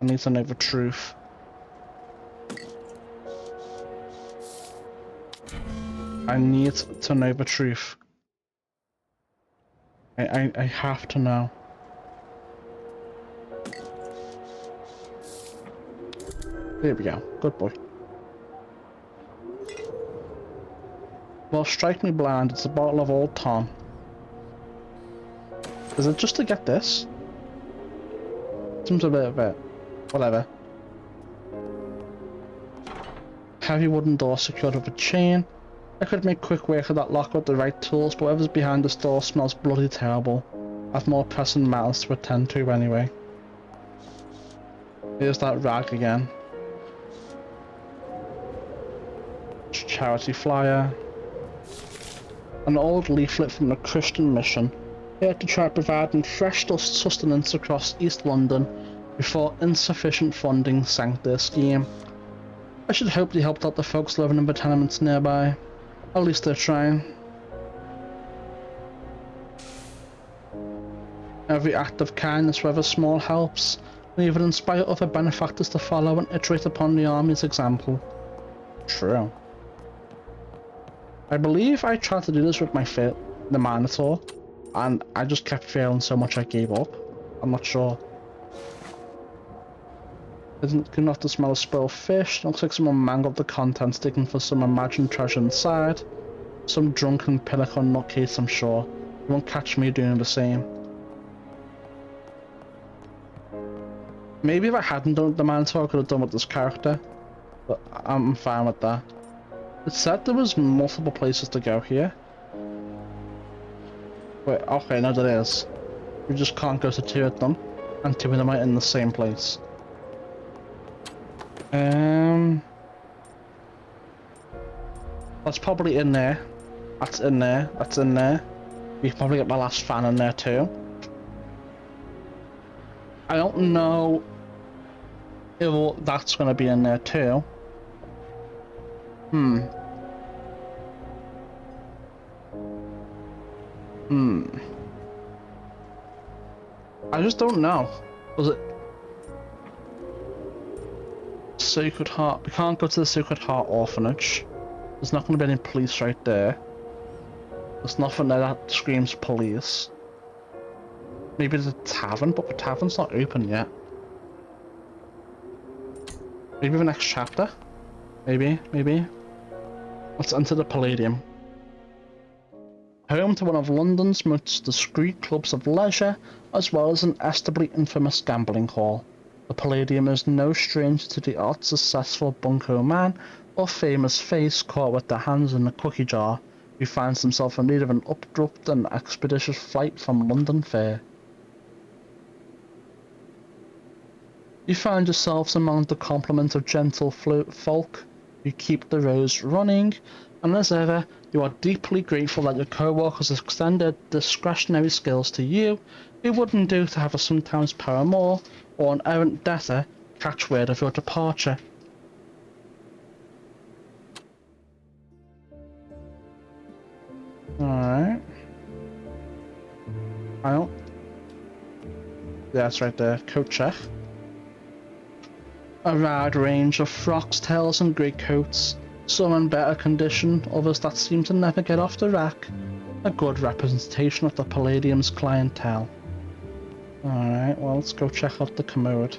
I need to know the truth. I need to know the truth. I have to know. There we go. Good boy. Well, strike me blind. It's a bottle of Old Tom. Is it just to get this? Seems a bit. Whatever. Heavy wooden door secured with a chain. I could make quick work of that lock with the right tools, but whatever's behind this door smells bloody terrible. I've more pressing matters to attend to anyway. Here's that rag again. Charity flyer. An old leaflet from the Christian Mission, here to try providing fresh sustenance across East London before insufficient funding sank their scheme. I should hope they helped out the folks living in the tenements nearby. At least they're trying. Every act of kindness, whether small, helps, and even inspire other benefactors to follow and iterate upon the army's example. True. I believe I tried to do this with the Minotaur, and I just kept failing so much I gave up. I'm not sure. Isn't good enough to smell a spoiled fish. Looks like someone mangled the contents, digging for some imagined treasure inside. Some drunken pinnacle nutcase, I'm sure. You won't catch me doing the same. Maybe if I hadn't done the Minotaur, I could have done with this character. But I'm fine with that. It said there was multiple places to go here. Wait, okay, no there is. We just can't go to two of them, and two of them are in the same place. That's probably in there. That's in there. That's in there. We can probably get my last fan in there too. I don't know if that's gonna be in there too. I just don't know. Was it Sacred Heart? We can't go to the Sacred Heart Orphanage. There's not going to be any police right there. There's nothing there that screams police. Maybe there's a tavern, but the tavern's not open yet. Maybe the next chapter? Maybe. Let's enter the Palladium. Home to one of London's most discreet clubs of leisure, as well as an estably infamous gambling hall. The Palladium is no stranger to the odd successful bunco man or famous face caught with their hands in a cookie jar, who finds himself in need of an abrupt and expeditious flight from London Fair. You find yourselves among the complement of gentle folk who keep the roads running, and as ever, you are deeply grateful that your co-workers extended discretionary skills to you. It wouldn't do to have a sometimes paramour or an errant debtor catch word of your departure. Alright. Yeah, that's right there. Coat check. A wide range of frocks, tails and greatcoats. Some in better condition, others that seem to never get off the rack. A good representation of the Palladium's clientele. Alright, well, let's go check out the commode.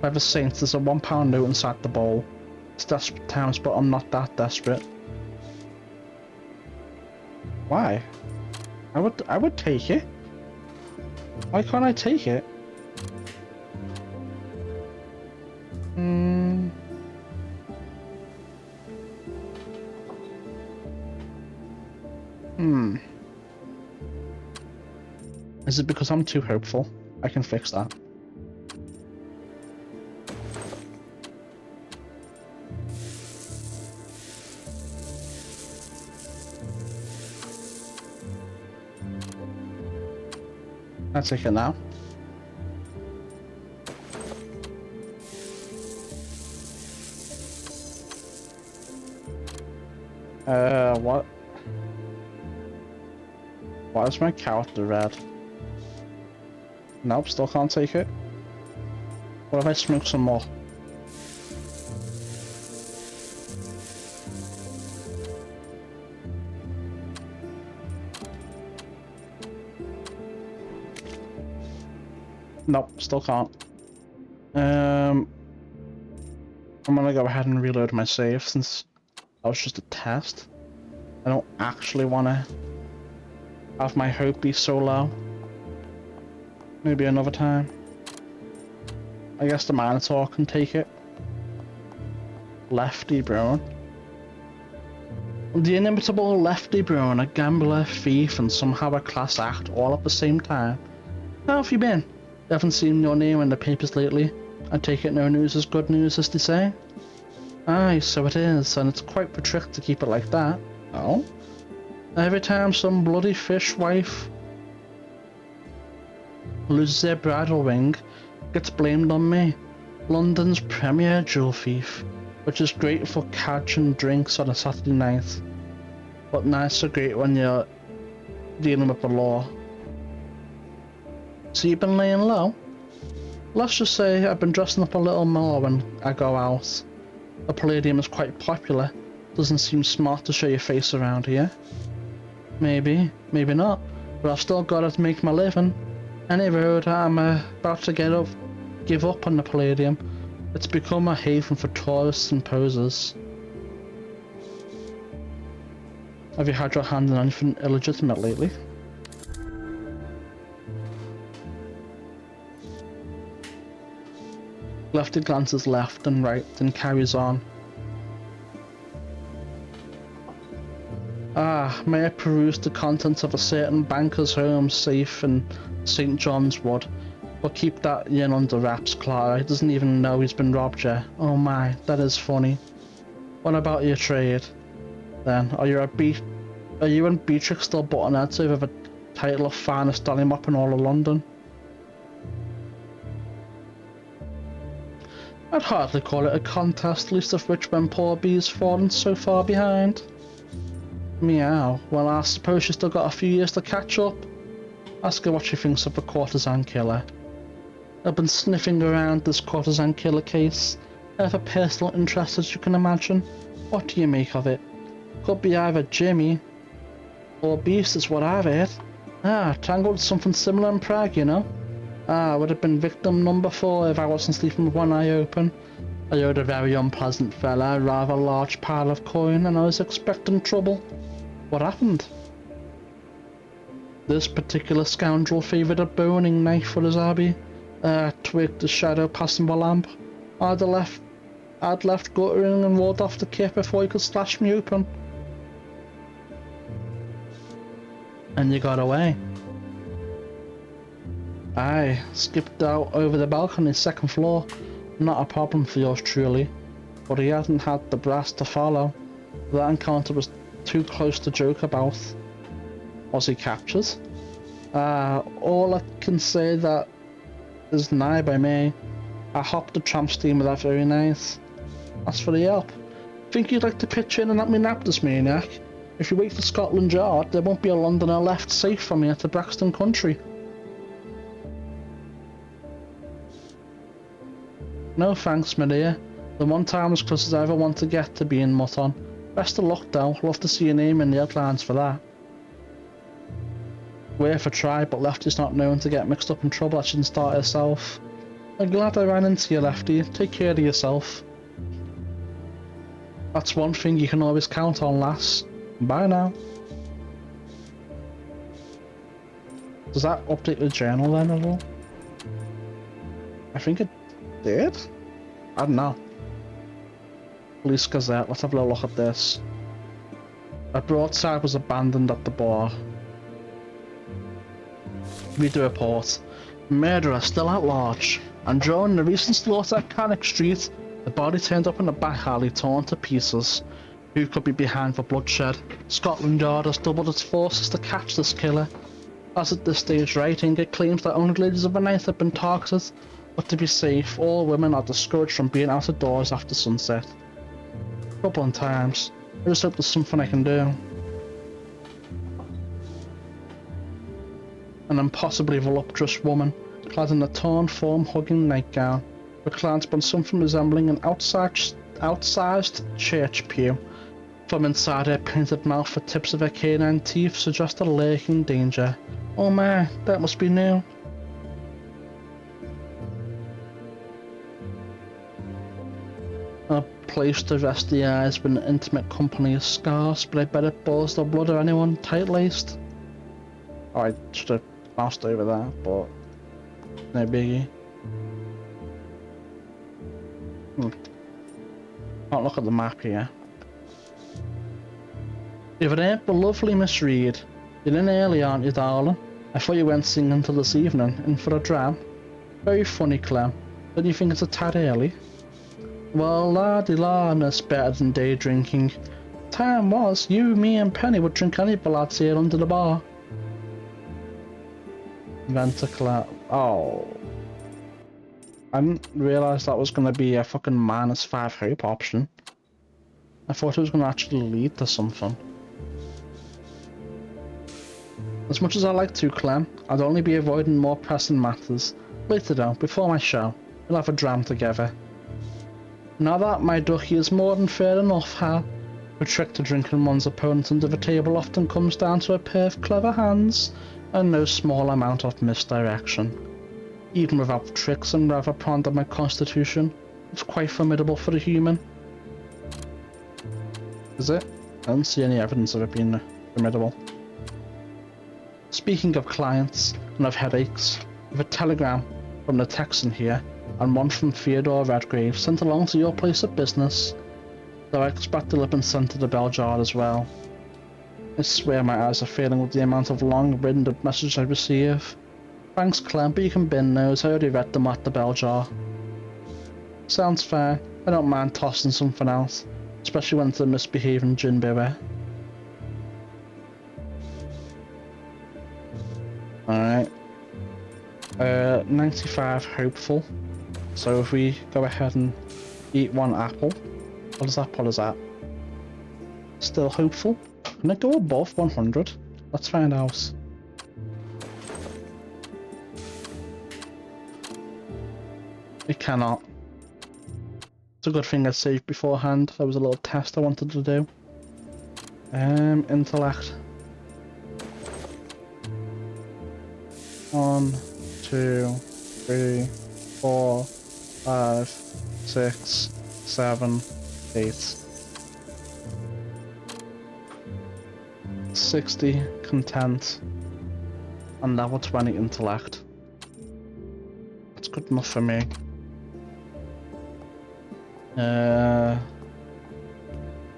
By the saints, there's a £1 note inside the bowl. It's desperate times, but I'm not that desperate. Why? I would take it. Why can't I take it? Is it because I'm too hopeful? I can fix that. I'll take it now. What? Why is my character red? Nope, still can't take it. What if I smoke some more? Nope, still can't. I'm gonna go ahead and reload my save since that was just a test. I don't actually want to have my hope be so low. Maybe another time. I guess the Minotaur can take it. Lefty Brown. The inimitable Lefty Brown, a gambler, thief, and somehow a class act all at the same time. How have you been? You haven't seen your name in the papers lately. I take it no news is good news, as they say. Aye, so it is, and it's quite the trick to keep it like that. Oh? Every time some bloody fish wife loses their bridal ring, gets blamed on me. London's premier jewel thief, which is great for catching drinks on a Saturday night, but not so great when you're dealing with the law. So you've been laying low? Let's just say I've been dressing up a little more when I go out. The Palladium is quite popular. Doesn't seem smart to show your face around here. Maybe, maybe not, but I've still got to make my living. Any road I'm about to give up on the Palladium. It's become a haven for tourists and posers. Have you had your hand in anything illegitimate lately? Lefty glances left and right, then carries on. Ah, may I peruse the contents of a certain banker's home safe in St. John's Wood, but keep that yin under wraps, Clara. He doesn't even know he's been robbed yet. Oh my, that is funny. What about your trade, then? Are you and Beatrix still button heads over the title of finest dolly mop in all of London? I'd hardly call it a contest, least of which when poor Bee's fallen so far behind. Meow. Well, I suppose she's still got a few years to catch up. Ask her what she thinks of the courtesan killer. I've been sniffing around this courtesan killer case. I have a personal interest, as you can imagine. What do you make of it? Could be either Jimmy or Beast, is what I've heard. Ah, tangled with something similar in Prague, you know. Ah, would have been victim number 4 if I wasn't sleeping with one eye open. I owed a very unpleasant fella a rather large pile of coin, and I was expecting trouble. What happened? This particular scoundrel favoured a boning knife for his hobby. Twigged the shadow passing the lamp. I'd left guttering and rolled off the kip before he could slash me open. And you got away. Aye, skipped out over the balcony, 2nd floor. Not a problem for yours truly, but he hadn't had the brass to follow. That encounter was too close to joke about. Was he captured? All I can say that is nigh by me. I hopped the tramp steamer that very night. As for the help, think you'd like to pitch in and let me nap this maniac? If you wait for Scotland Yard, there won't be a Londoner left safe from here to Braxton Country. No thanks, my dear. The one time as close as I ever want to get to being Mutton. Best of luck though, love to see your name in the headlines for that. Worth a try, but Lefty's not known to get mixed up in trouble that she didn't start herself. I'm glad I ran into you, Lefty. Take care of yourself. That's one thing you can always count on, lass. Bye now. Does that update the journal then at all? I think it did? I don't know. Police Gazette, let's have a little look at this. A broadside was abandoned at the bar. Read the report. Murderer still at large. And during the recent slaughter at Cannock Street, the body turned up in a back alley torn to pieces. Who could be behind the bloodshed? Scotland Yard has doubled its forces to catch this killer. As at this stage writing, it claims that only ladies of the night have been targeted, but to be safe, all women are discouraged from being out of doors after sunset. Troubling times. I just hope there's something I can do. An impossibly voluptuous woman, clad in a torn form-hugging nightgown, reclines on something resembling an outsized church pew. From inside her painted mouth, the tips of her canine teeth suggest a lurking danger. Oh my, that must be new. A place to rest the eyes when intimate company is scarce, but I bet it boils the blood of anyone tight-laced. Oh, I should have moused over that, but no biggie. Can't look at the map here. If it ain't the lovely Miss Reed. You're in early, aren't you, darling? I thought you went singing till this evening, in for a dram. Very funny, Clem. Don't you think it's a tad early? Well, la-de-la, miss, better than day drinking. Time was, you, me and Penny would drink any ballads here under the bar. Ventacler. Oh. I didn't realise that was going to be a fucking -5 hope option. I thought it was going to actually lead to something. As much as I like to, Clem, I'd only be avoiding more pressing matters. Later though, before my show, we'll have a dram together. Now that, my ducky, is more than fair enough, Hal. The trick to drinking one's opponent under the table often comes down to a pair of clever hands and no small amount of misdirection. Even without tricks and rather fond of my constitution, it's quite formidable for a human. Is it? I don't see any evidence of it being formidable. Speaking of clients and of headaches, with a telegram from the Texan here and one from Theodore Redgrave sent along to your place of business, though I expect they'll have been sent to the bell jar as well. I swear my eyes are failing with the amount of long-winded messages I receive. Thanks, Clem, but you can bin those. I already read them at the bell jar. Sounds fair. I don't mind tossing something else, especially when it's a misbehaving gin bearer. Alright. 95 hopeful. So if we go ahead and eat one apple, what does that put us at? Still hopeful? Can it go above 100? Let's find out. It cannot. It's a good thing I saved beforehand. That was a little test I wanted to do. Intellect. 1, 2, 3, 4, 5, 6, 7, 8. 60 content and level 20 intellect. That's good enough for me.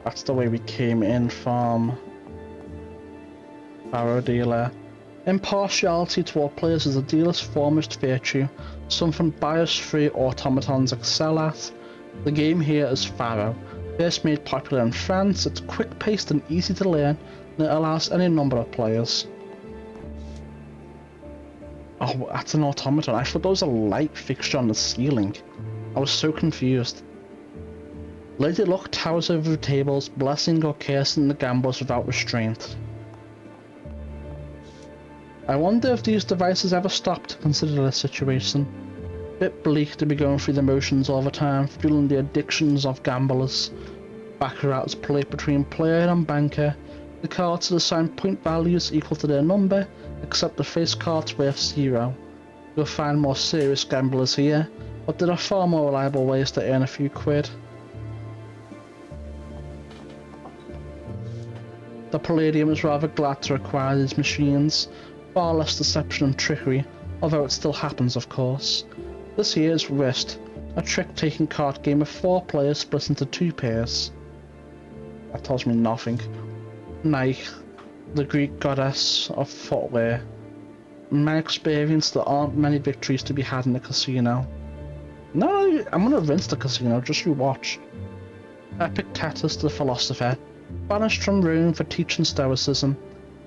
That's the way we came in from Barrow Dealer. Impartiality toward players is a dealer's foremost virtue, something bias-free automatons excel at. The game here is Faro. First made popular in France, it's quick-paced and easy to learn, and it allows any number of players. Oh, that's an automaton. I thought that was a light fixture on the ceiling. I was so confused. Lady Luck towers over the tables, blessing or cursing the gamblers without restraint. I wonder if these devices ever stop to consider the situation. Bit bleak to be going through the motions all the time, fueling the addictions of gamblers. Baccarat is played between player and banker. The cards assign point values equal to their number, except the face card's worth 0. You'll find more serious gamblers here, but there are far more reliable ways to earn a few quid. The Palladium is rather glad to acquire these machines. Far less deception and trickery, although it still happens of course. This here is Wrist, a trick-taking card game of 4 players split into 2 pairs. That tells me nothing. Nike, the Greek goddess of footwear. In my experience, there aren't many victories to be had in the casino. No, I'm gonna rinse the casino, just you watch. Epictetus the philosopher, banished from Rome for teaching stoicism,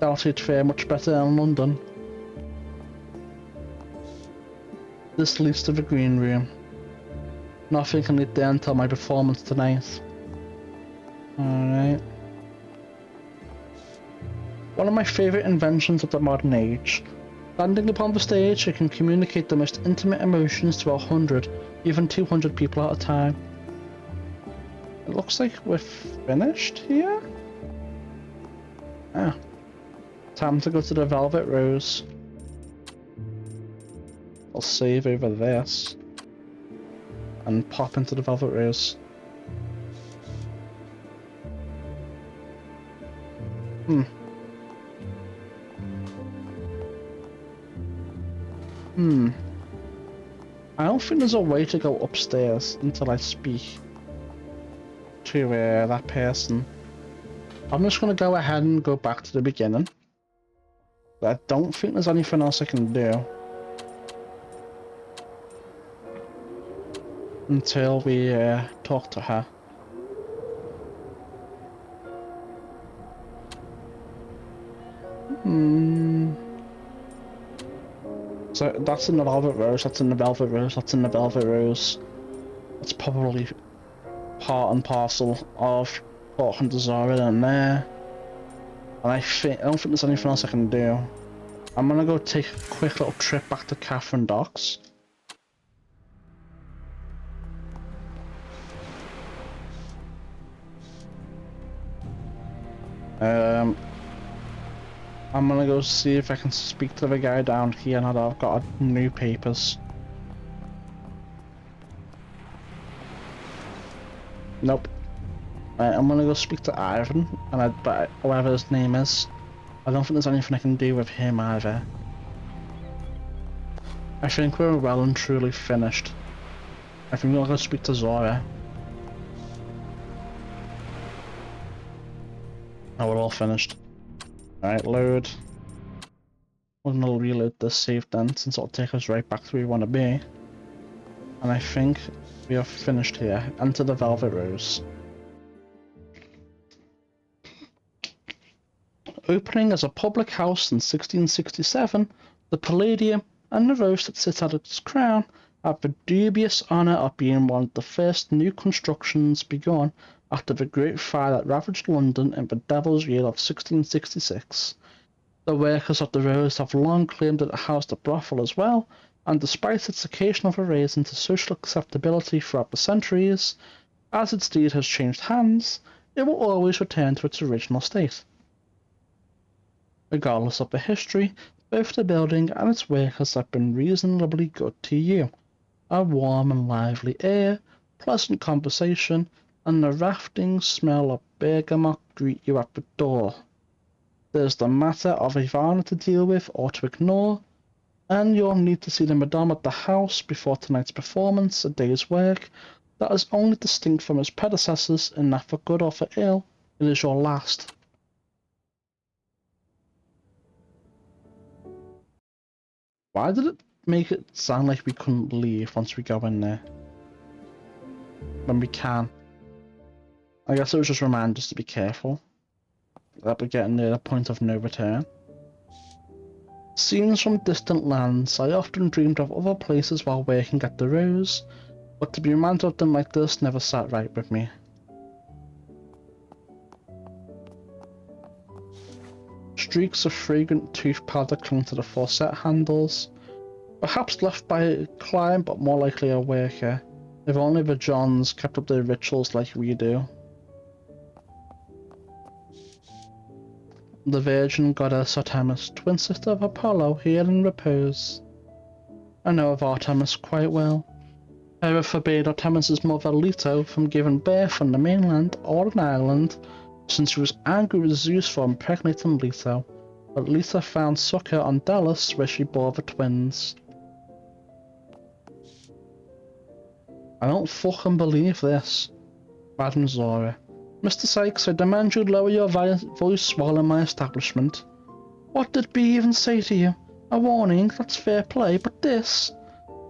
thought he'd fare much better in London. This leads to the green room. Nothing can lead there until my performance tonight. Alright. One of my favourite inventions of the modern age. Standing upon the stage, you can communicate the most intimate emotions to 100, even 200 people at a time. It looks like we're finished here? Ah. Time to go to the Velvet Rose. I'll save over this. And pop into the Velvet Rose. I don't think there's a way to go upstairs until I speak to that person. I'm just gonna go ahead and go back to the beginning. I don't think there's anything else I can do until we talk to her. So that's in the Velvet Rose, that's in the Velvet Rose, that's in the Velvet Rose. That's probably part and parcel of talking to Zara in there. And I don't think there's anything else I can do. I'm gonna go take a quick little trip back to Catherine Docks. I'm gonna go see if I can speak to the guy down here now that I've got new papers. Nope. Right, I'm gonna go speak to Ivan, and whatever his name is. I don't think there's anything I can do with him either. I think we're well and truly finished. I think we'll go speak to Zora. Oh, we're all finished. Alright, load. We're gonna reload this save then, since it'll take us right back to where we want to be. And I think we are finished here. Enter the Velvet Rose. Opening as a public house in 1667, the Palladium and the rose that sits at its crown have the dubious honour of being one of the first new constructions begun after the Great Fire that ravaged London in the Devil's Year of 1666. The workers of the Rose have long claimed that it housed a brothel as well, and despite its occasional forays into social acceptability throughout the centuries, as its deed has changed hands, it will always return to its original state. Regardless of the history, both the building and its workers have been reasonably good to you. A warm and lively air, pleasant conversation, and the wafting smell of bergamot greet you at the door. There's the matter of Ivana to deal with or to ignore, and you'll need to see the Madame at the house before tonight's performance, a day's work that is only distinct from its predecessors in that for good or for ill, it is your last. Why did it make it sound like we couldn't leave once we go in there? When we can. I guess it was just remind us to be careful. That we're getting near the point of no return. Scenes from distant lands, I often dreamed of other places while working at the Rose, but to be reminded of them like this never sat right with me. Streaks of fragrant tooth powder clung to the faucet handles, perhaps left by a client but more likely a worker, if only the Johns kept up their rituals like we do. The Virgin Goddess Artemis, twin sister of Apollo, here in repose. I know of Artemis quite well. Hera forbade Artemis's mother Leto from giving birth on the mainland or in Ireland, since she was angry with Zeus for impregnating Leto, but Leto found succor on Delos where she bore the twins. I don't fucking believe this. Madam Zora. Mr. Sykes, I demand you lower your voice while in my establishment. What did B even say to you? A warning, that's fair play, but this...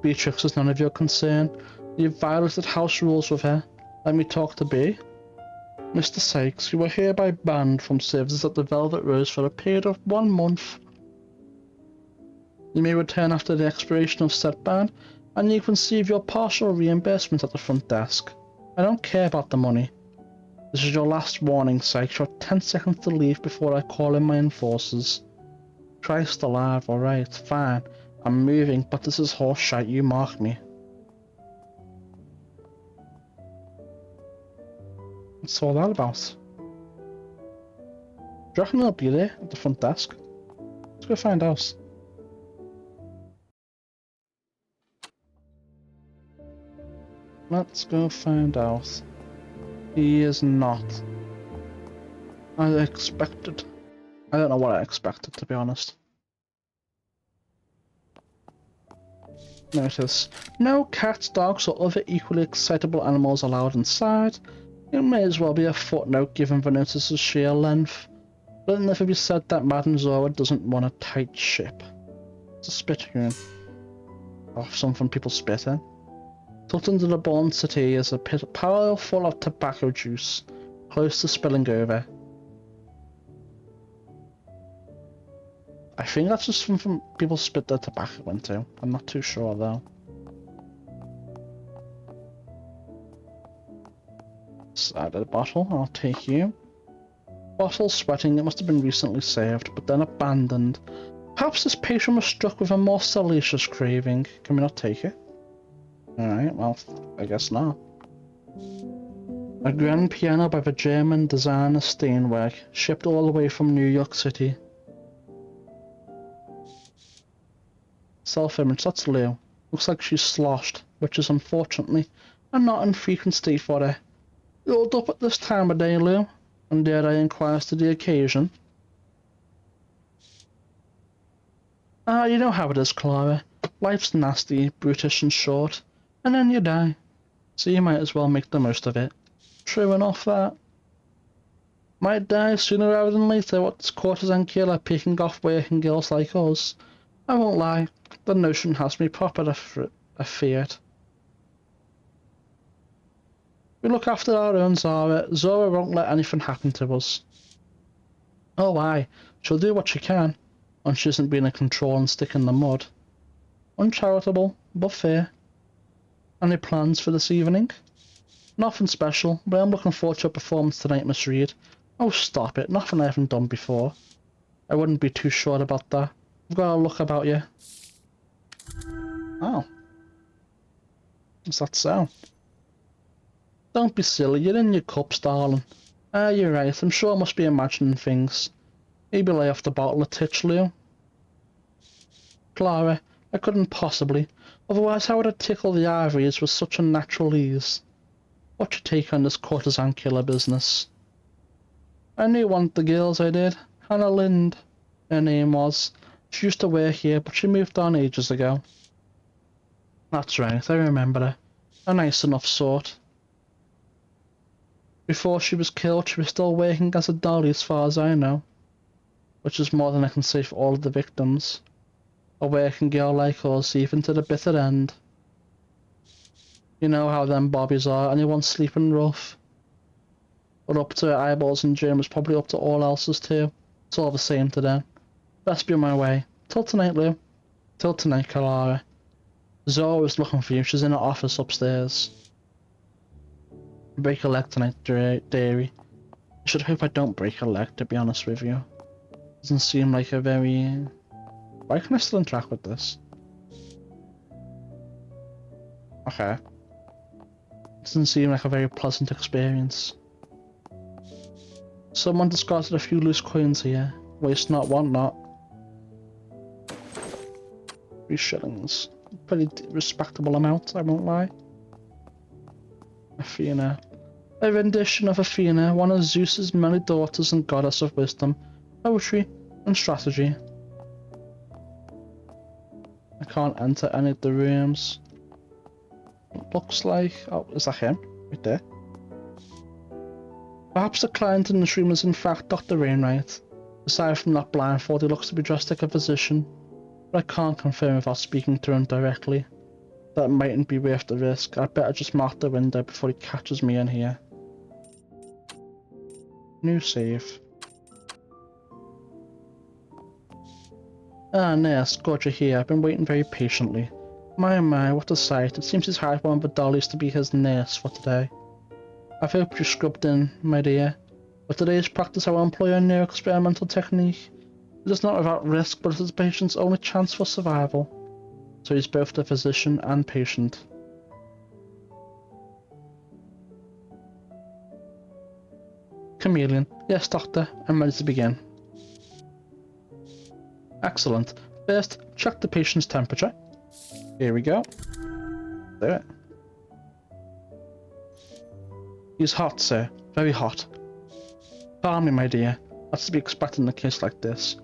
Beatrix is none of your concern. You've violated house rules with her. Let me talk to B. Mr. Sykes, you are hereby banned from services at the Velvet Rose for a period of 1 month. You may return after the expiration of said ban, and you can receive your partial reimbursement at the front desk. I don't care about the money. This is your last warning, Sykes. You have 10 seconds to leave before I call in my enforcers. Christ alive, alright, fine. I'm moving, but this is horse shite, you mark me. What's all that about? Do you reckon they'll be there at the front desk? Let's go find out. Let's go find out. He is not. I expected. I don't know what I expected, to be honest. Notice. No cats, dogs, or other equally excitable animals allowed inside. It may as well be a footnote given the notice's sheer length. Let it never be said that Madame Zora doesn't want a tight ship. It's a spittoon. Or something people spit in. Tucked under the bone settee is a pail full of tobacco juice, close to spilling over. I think that's just something people spit their tobacco into. I'm not too sure though. Side of the bottle, I'll take you. Bottle sweating, it must have been recently saved, but then abandoned. Perhaps this patron was struck with a more salacious craving. Can we not take it? Alright, well, I guess not. A grand piano by the German designer Steinweg, shipped all the way from New York City. Self-image, that's Lou. Looks like she's sloshed, which is unfortunately a not infrequent state for her. You all up at this time of day, Lou? And dare I inquire as to the occasion? You know how it is, Clara. Life's nasty, brutish and short, and then you die. So you might as well make the most of it. True enough, that. Might die sooner rather than later, what's courtesan killer picking off working girls like us? I won't lie, the notion has me proper afeard. We look after our own Zora. Zora won't let anything happen to us. Oh aye, she'll do what she can, when she isn't being a controlling stick in the mud. Uncharitable, but fair. Any plans for this evening? Nothing special, but I'm looking forward to your performance tonight, Miss Reed. Oh stop it, nothing I haven't done before. I wouldn't be too sure about that. I've got a look about you. Oh. Is that so? Don't be silly, you're in your cups, darling. You're right, I'm sure I must be imagining things. Maybe lay off the bottle a titch, Lou. Clara, I couldn't possibly. Otherwise how would I tickle the ivories with such unnatural ease? What's your take on this courtesan killer business? I knew one of the girls, I did. Hannah Lind, her name was. She used to work here, but she moved on ages ago. That's right, I remember her. A nice enough sort. Before she was killed, she was still working as a dolly as far as I know. Which is more than I can say for all of the victims. A working girl like us, even to the bitter end. You know how them bobbies are, anyone's sleeping rough. But up to her eyeballs in Jim was probably up to all else's too. It's all the same to them. Best be on my way. Till tonight, Lou. Till tonight, Clara. Zora is looking for you, she's in her office upstairs. Break a leg tonight, dearie. I should hope I don't break a leg, to be honest with you. Doesn't seem like a very... Why can I still interact with this? Okay. Doesn't seem like a very pleasant experience. Someone discarded a few loose coins here. Waste not, want not. 3 shillings. Pretty respectable amount, I won't lie. Athena. A rendition of Athena, one of Zeus's many daughters and goddess of wisdom, poetry, and strategy. I can't enter any of the rooms. It looks like... Oh, is that him? Right there. Perhaps the client in this room is in fact Dr. Wainwright. Aside from that blindfold, he looks to be dressed like a physician. but I can't confirm without speaking to him directly. That mightn't be worth the risk. I'd better just mark the window before he catches me in here. New save. Ah, nurse, glad you're here. I've been waiting very patiently. My, what a sight. It seems he's hired one of the dollies to be his nurse for today. I've hoped you scrubbed in, my dear. With today's practice, I will employ a new experimental technique. It is not without risk, but it is the patient's only chance for survival. So he's both the physician and patient. Chameleon. Yes, doctor. I'm ready to begin. Excellent. First, check the patient's temperature. Here we go. Do it. He's hot, sir. Very hot. Calm me, my dear. That's to be expected in a case like this.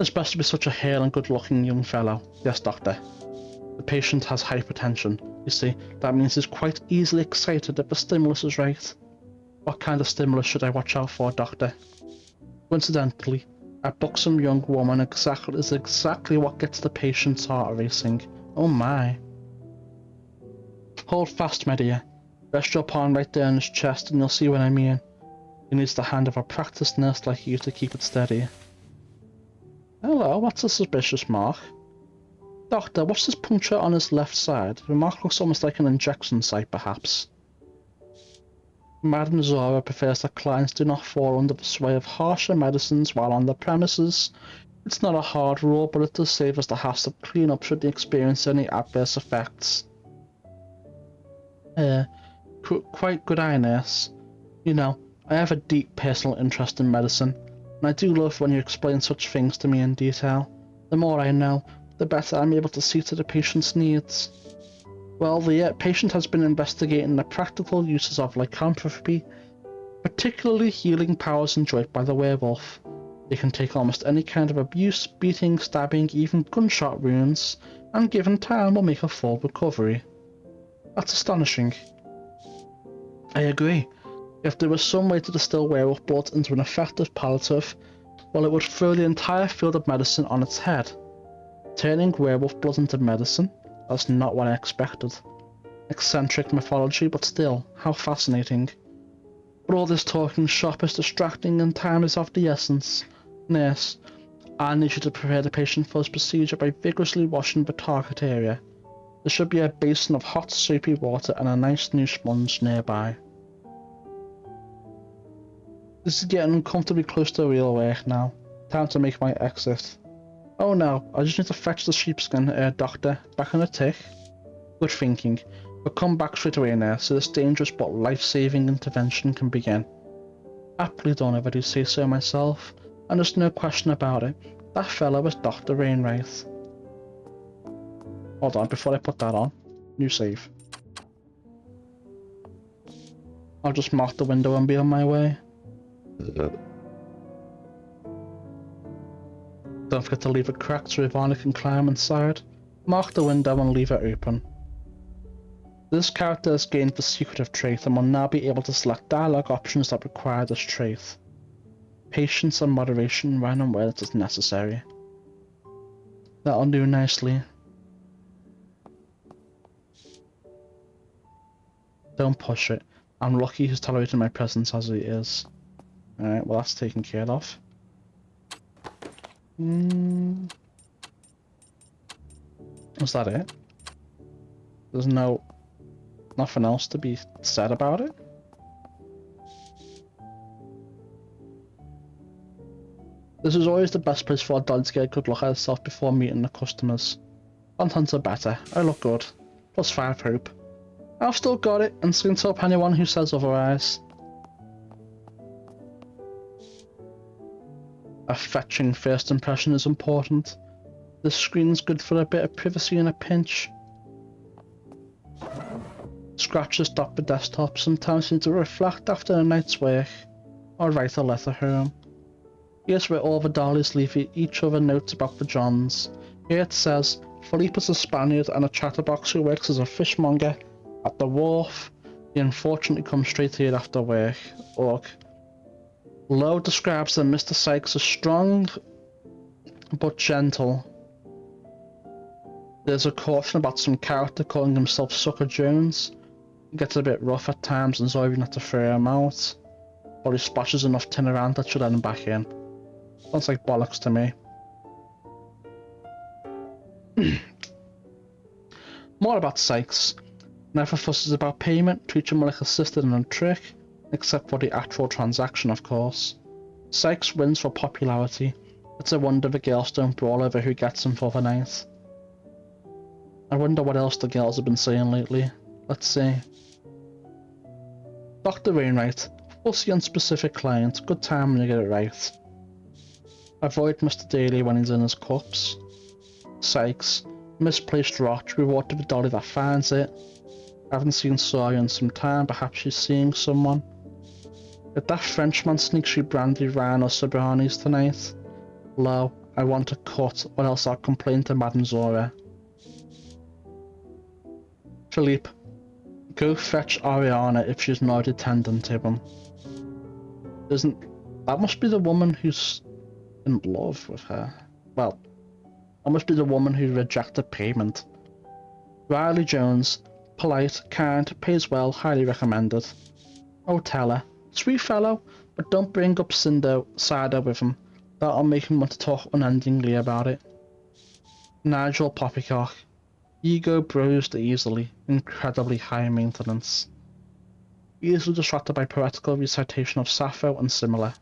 Especially with such a hale and good-looking young fellow. Yes, doctor. The patient has hypertension. You see, that means he's quite easily excited if the stimulus is right. What kind of stimulus should I watch out for, doctor? Coincidentally, a buxom young woman is exactly what gets the patient's heart racing. Oh my. Hold fast, my dear. Rest your palm right there on his chest and you'll see what I mean. He needs the hand of a practiced nurse like you to keep it steady. Hello, what's a suspicious mark? Doctor, what's this puncture on his left side? The mark looks almost like an injection site, perhaps. Madame Zora prefers that clients do not fall under the sway of harsher medicines while on the premises. It's not a hard rule, but it does save us the hassle of clean up should they experience any adverse effects. Quite good eye, nurse. You know, I have a deep personal interest in medicine, and I do love when you explain such things to me in detail. The more I know, the better I'm able to see to the patient's needs. Well, the patient has been investigating the practical uses of lycanthropy, particularly healing powers enjoyed by the werewolf. They can take almost any kind of abuse, beating, stabbing, even gunshot wounds, and given time will make a full recovery. That's astonishing. I agree. If there was some way to distill werewolf blood into an effective palliative, well, it would throw the entire field of medicine on its head. Turning werewolf blood into medicine? That's not what I expected. Eccentric mythology, but still, how fascinating. But all this talking shop is distracting and time is of the essence. Nurse, I need you to prepare the patient for his procedure by vigorously washing the target area. There should be a basin of hot soapy water and a nice new sponge nearby. This is getting uncomfortably close to real work now. Time to make my exit. Oh no, I just need to fetch the sheepskin, doctor. Back on the tick. Good thinking. But come back straight away now, so this dangerous but life-saving intervention can begin. Aptly done if I do say so myself, and there's no question about it. That fellow is Dr. Wainwright. Hold on, before I put that on. New save. I'll just mark the window and be on my way. Don't forget to leave it cracked so Ivana can climb inside. Mark the window and leave it open. This character has gained the secretive trait and will now be able to select dialogue options that require this trait. Patience and moderation when and where it is necessary. That'll do nicely. Don't push it. I'm lucky he's tolerating my presence as he is. Alright, well that's taken care of. Was that it? There's nothing else to be said about it? This is always the best place for a dog to get a good look at itself before meeting the customers. Contents are better. I look good. +5 hope. I've still got it and skin up anyone who says otherwise. A fetching first impression is important. This screen's good for a bit of privacy in a pinch. Scratches dot the desktop sometimes need to reflect after a night's work, or write a letter home. Here's where all the dollies leave each other notes about the Johns. Here it says, Philippe is a Spaniard and a chatterbox who works as a fishmonger at the wharf. He unfortunately comes straight here after work. Ugh. Lowe describes that Mr. Sykes as strong but gentle. There's a caution about some character calling himself Sucker Jones. It gets a bit rough at times and Zoe not to throw him out. But he splashes enough tin around that should let him back in. Sounds like bollocks to me. More about Sykes. Never fusses about payment, treats him like a sister and a trick, except for the actual transaction, of course. Sykes wins for popularity. It's a wonder the girls don't brawl over who gets him for the night. I wonder what else the girls have been saying lately. Let's see. Dr. Wainwright. Fussy and specific client. Good time when you get it right. Avoid Mr. Daly when he's in his cups. Sykes. Misplaced rot. Reward to the dolly that finds it. Haven't seen Sawyer in some time. Perhaps she's seeing someone. If that Frenchman sneaks you brandy, Ryan or Sobranis tonight. Low. I want a cut or else I'll complain to Madame Zora. Philippe. Go fetch Ariana if she's not attendant to him. That must be the woman who's in love with her. Well, that must be the woman who rejected payment. Riley Jones. Polite, kind, pays well, highly recommended. Oh, tell her. Sweet fellow, but don't bring up Cider with him. That'll make him want to talk unendingly about it. Nigel Poppycock. Ego bruised easily, incredibly high maintenance. Easily distracted by poetical recitation of Sappho and similar.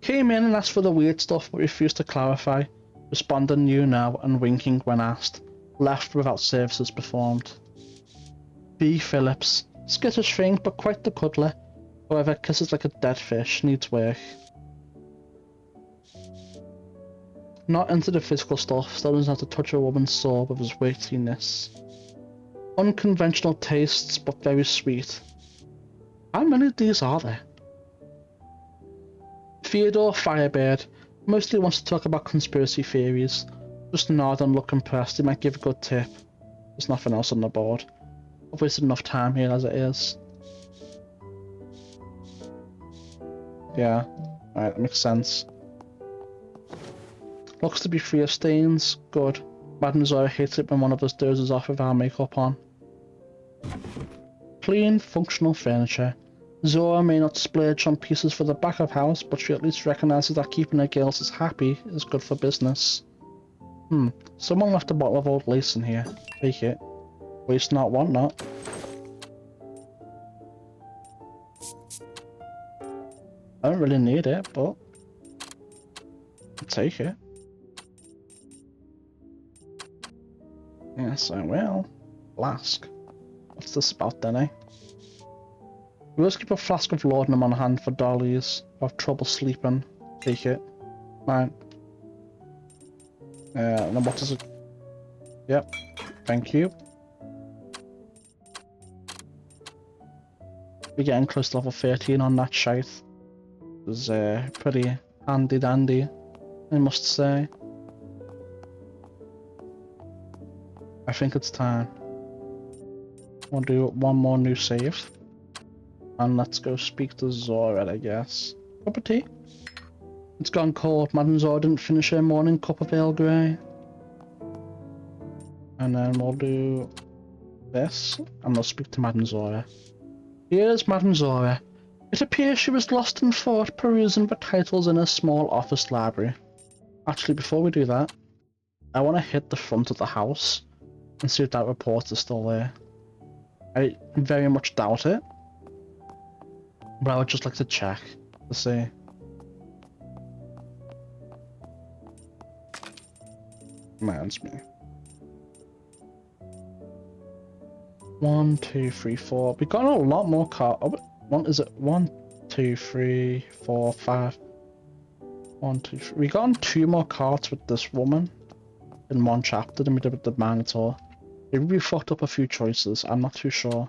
Came in and asked for the weird stuff but refused to clarify, responding you know and winking when asked. Left without services performed. B. Phillips. Skittish thing, but quite the cuddler. However, kisses like a dead fish, needs work. Not into the physical stuff, still knows how to touch a woman's soul with his weightiness. Unconventional tastes, but very sweet. How many of these are there? Theodore Firebird. Mostly wants to talk about conspiracy theories. Just nod and look impressed, he might give a good tip. There's nothing else on the board. I've wasted enough time here as it is. Yeah, alright, that makes sense. Looks to be free of stains. Good. Madame Zora hates it when one of us dozes off with our makeup on. Clean, functional furniture. Zora may not splurge on pieces for the back of house, but she at least recognises that keeping her girls as happy is good for business. Someone left a bottle of old lace in here. Take it. Waste not, want not. I don't really need it, but I'll take it. Yes, I will. Flask. What's this about then, eh? We always keep a flask of laudanum on hand for dollies who have trouble sleeping. Take it. Right. And then what does it... Yep. Thank you. We're getting close to level 13 on that shite. It was pretty handy dandy, I must say. I think it's time. We'll do one more new save. And let's go speak to Zora, I guess. Cup of tea? It's gone cold. Madame Zora didn't finish her morning cup of Earl Grey. And then we'll do this, and we'll speak to Madame Zora. Here's Madame Zora. It appears she was lost in thought perusing the titles in a small office library. Actually, before we do that, I want to hit the front of the house and see if that report is still there. I very much doubt it, but I would just like to check to see. Reminds me. 1, 2, 3, 4. We got a lot more cards. One is it 1, 2, 3, 4, 5. 1, 2, 3. We got 2 more cards with this woman in one chapter than we did with the Minotaur. Maybe we fucked up a few choices. I'm not too sure.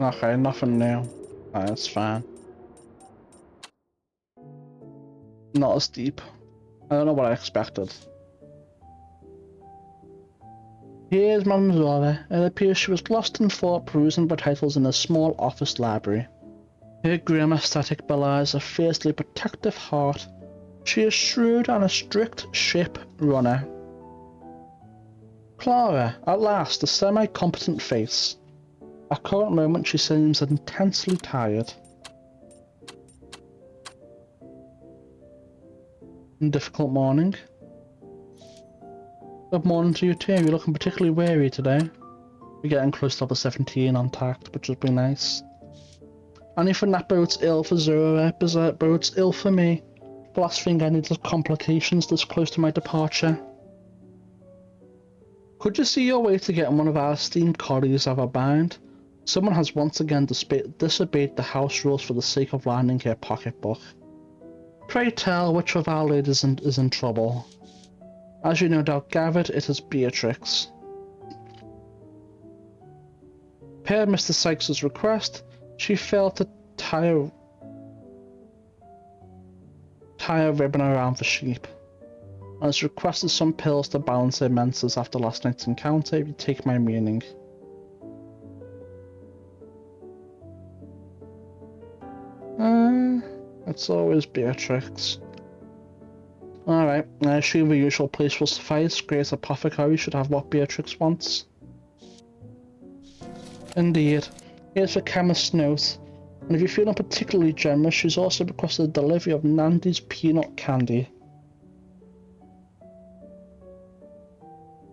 Okay, nothing new. That's fine. not as deep. I don't know what I expected. Here's Madame Zora. It appears she was lost in thought perusing the titles in a small office library. Her grim aesthetic belies a fiercely protective heart. She is shrewd and a strict ship runner. Clara, at last, a semi-competent face. At current moment she seems intensely tired. Difficult morning. Good morning to you too. You're looking particularly weary today. We're getting close to level 17 on tact, which would be nice. Anything that bodes ill for Zora bodes ill for me. The last thing I need is complications this close to my departure. Could you see your way to getting one of our esteemed colleagues out of a bind? Someone has once again disobeyed the house rules for the sake of lining her pocketbook. Pray tell which of our ladies is in trouble. As you no doubt gathered, it is Beatrix. Per Mr. Sykes' request, she failed to tie a ribbon around the sheep, and has requested some pills to balance her menses after last night's encounter, if you take my meaning. It's always Beatrix. Alright, I assume the usual place will suffice. Great Apothecary should have what Beatrix wants. Indeed. Here's the chemist's note. And if you're feeling particularly generous, she's also requested a delivery of Nandy's peanut candy.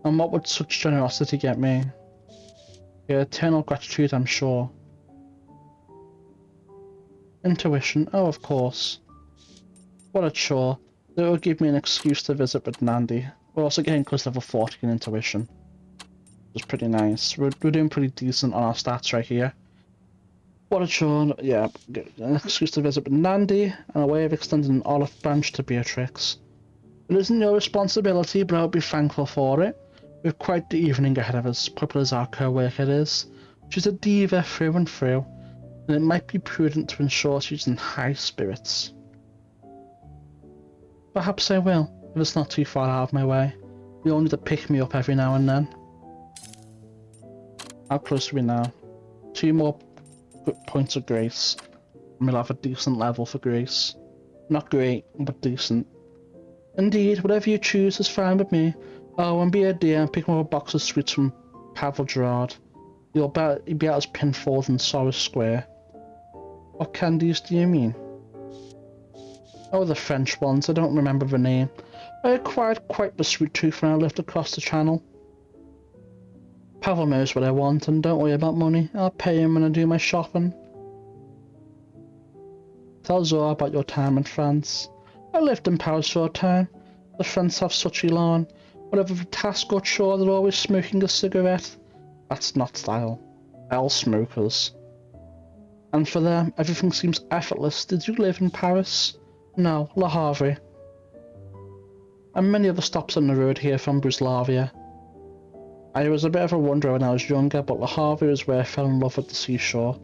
And what would such generosity get me? Your eternal gratitude, I'm sure. Intuition, oh of course. What a chore. It will give me an excuse to visit with Nandy. We're also getting close to level 40 in intuition. Which is pretty nice. We're doing pretty decent on our stats right here. What a chore. Yeah, an excuse to visit with Nandy, and a way of extending an olive branch to Beatrix. It isn't your responsibility, but I'll be thankful for it. We have quite the evening ahead of us, popular as our co-worker is. She's a diva through and through, and it might be prudent to ensure she's in high spirits. Perhaps I will, if it's not too far out of my way. You'll need to pick me up every now and then. How close are we now? 2 more points of grace, and we'll have a decent level for grace. Not great, but decent. Indeed, whatever you choose is fine with me. Oh, and be a dear and pick up a box of sweets from Pavel Gerard. You'll be out as pinfold in Sorrow Square. What candies do you mean? Oh, the French ones, I don't remember the name. I acquired quite the sweet tooth when I lived across the channel. Pavel knows what I want, and don't worry about money. I'll pay him when I do my shopping. Tell Zora about your time in France. I lived in Paris for a time. The French have such elan. Whatever the task or chore, they're always smoking a cigarette. That's not style. L smokers. And for them, everything seems effortless. Did you live in Paris? No, Le Havre. And many other stops on the road here from Bruslavia. I was a bit of a wanderer when I was younger, but Le Havre is where I fell in love with the seashore.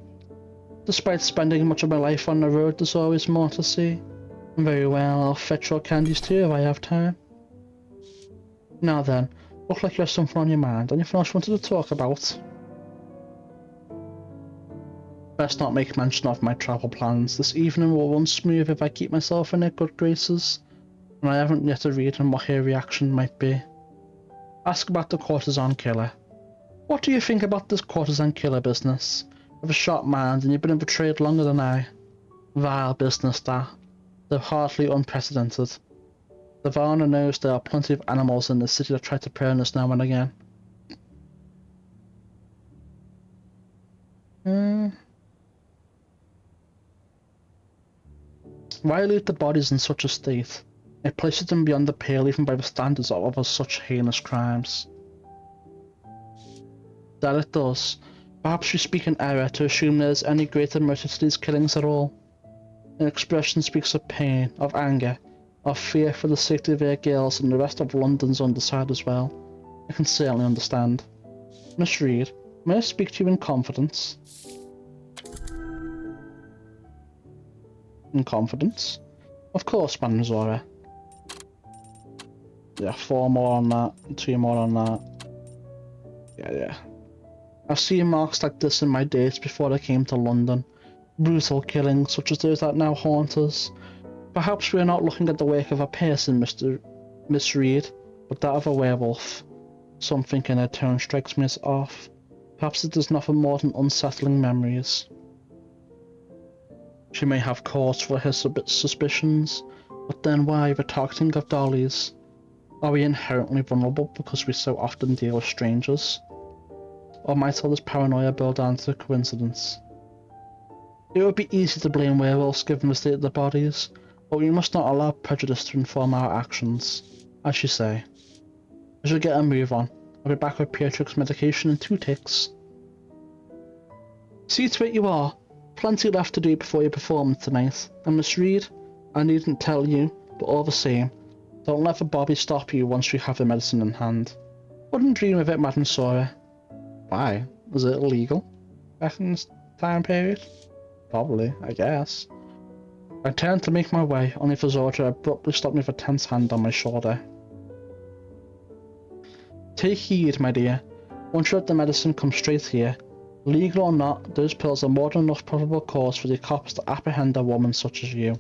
Despite spending much of my life on the road, there's always more to see. Very well, I'll fetch your candies too if I have time. Now then, look like you have something on your mind. Anything else you wanted to talk about? Best not make mention of my travel plans. This evening will run smooth if I keep myself in her good graces, and I haven't yet a read on what her reaction might be. Ask about the courtesan killer. What do you think about this courtesan killer business? You have a sharp mind, and you've been in the trade longer than I. Vile business, that. Though hardly unprecedented. The Varna knows there are plenty of animals in the city that try to prey on us now and again. Why leave the bodies in such a state? It places them beyond the pale even by the standards of other such heinous crimes. That it does. Perhaps you speak in error to assume there is any greater motive to these killings at all. An expression speaks of pain, of anger, of fear for the safety of their girls and the rest of London's underside as well. I can certainly understand. Miss Reed, may I speak to you in confidence? In confidence? Of course, Madam Zora. Yeah, 4 more on that, 2 more on that. Yeah. I've seen marks like this in my days before I came to London. Brutal killings such as those that now haunt us. Perhaps we are not looking at the work of a person, Miss Reed, but that of a werewolf. Something in her tone strikes me as off. Perhaps it is nothing more than unsettling memories. She may have cause for her suspicions, but then why the targeting of dollies? Are we inherently vulnerable because we so often deal with strangers? Or might all this paranoia boil down to a coincidence? It would be easy to blame werewolves given the state of the bodies, but we must not allow prejudice to inform our actions. As you say. I should get a move on. I'll be back with Beatrix's medication in 2 ticks. See to it you are. Plenty left to do before your performance tonight. And Miss Reed, I needn't tell you, but all the same, don't let the Bobby stop you once you have the medicine in hand. Wouldn't dream of it, Madam Sawyer. Why? Is it illegal? Back in this time period? Probably, I guess. I turned to make my way, only for Zora to abruptly stop me with a tense hand on my shoulder. Take heed, my dear. Once you let the medicine come straight here. Legal or not, those pills are more than enough probable cause for the cops to apprehend a woman such as you.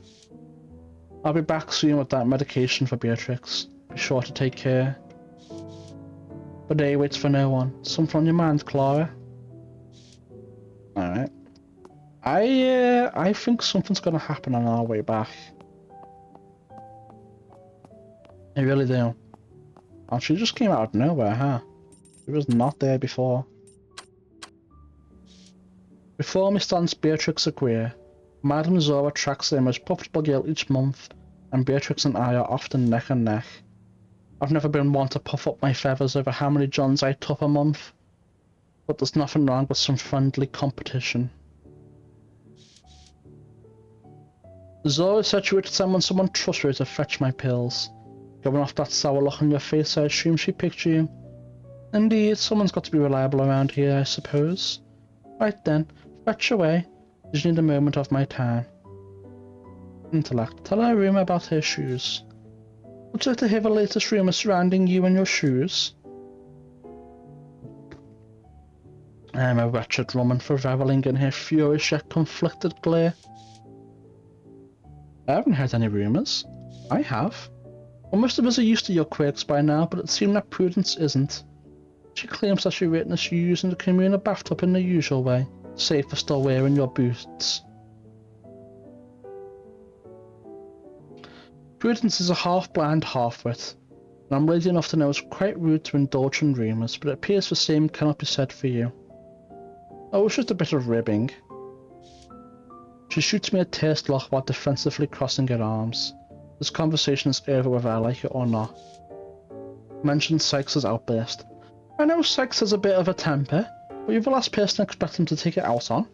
I'll be back soon with that medication for Beatrix. Be sure to take care. The day waits for no one. Something on your mind, Clara? Alright. I think something's gonna happen on our way back. I really do. Oh, she just came out of nowhere, huh? She was not there before. Before me stands Beatrix Aquia. Madame Zora tracks their most profitable girl each month, and Beatrix and I are often neck and neck. I've never been one to puff up my feathers over how many Johns I top a month, but there's nothing wrong with some friendly competition. Zora said she would send someone trustworthy to fetch my pills. Going off that sour look on your face, I assume she picked you. Indeed, someone's got to be reliable around here, I suppose. Right then, fetch away. Just need a moment of my time. Intellect, tell her a rumour about her shoes. Would you like to hear the latest rumour surrounding you and your shoes? I am a wretched woman for revelling in her furious yet conflicted glare. I haven't heard any rumours. I have. Well, most of us are used to your quirks by now, but it seems that Prudence isn't. She claims that she witnessed you using the communal bathtub in the usual way, save for still wearing your boots. Prudence is a half-blind half-wit, and I'm ready enough to know it's quite rude to indulge in rumours, but it appears the same cannot be said for you. Oh, it's just a bit of ribbing. She shoots me a terse look while defensively crossing her arms. This conversation is over whether I like it or not. Mentions Sykes' outburst. I know Sykes has a bit of a temper, but you're the last person I expect him to take it out on.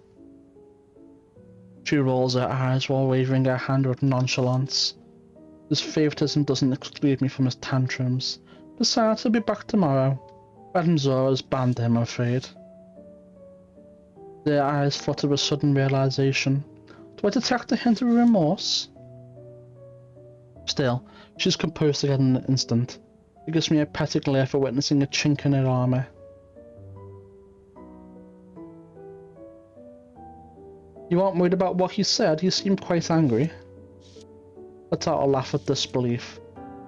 She rolls her eyes while waving her hand with nonchalance. His favouritism doesn't exclude me from his tantrums. Besides, he'll be back tomorrow. Madame Zora's banned him, I'm afraid. Their eyes flutter with sudden realisation. Do I detect a hint of remorse? Still, she's composed again in an instant. It gives me a petty glare for witnessing a chink in her armour. You aren't worried about what he said? He seemed quite angry. Let out a laugh of disbelief.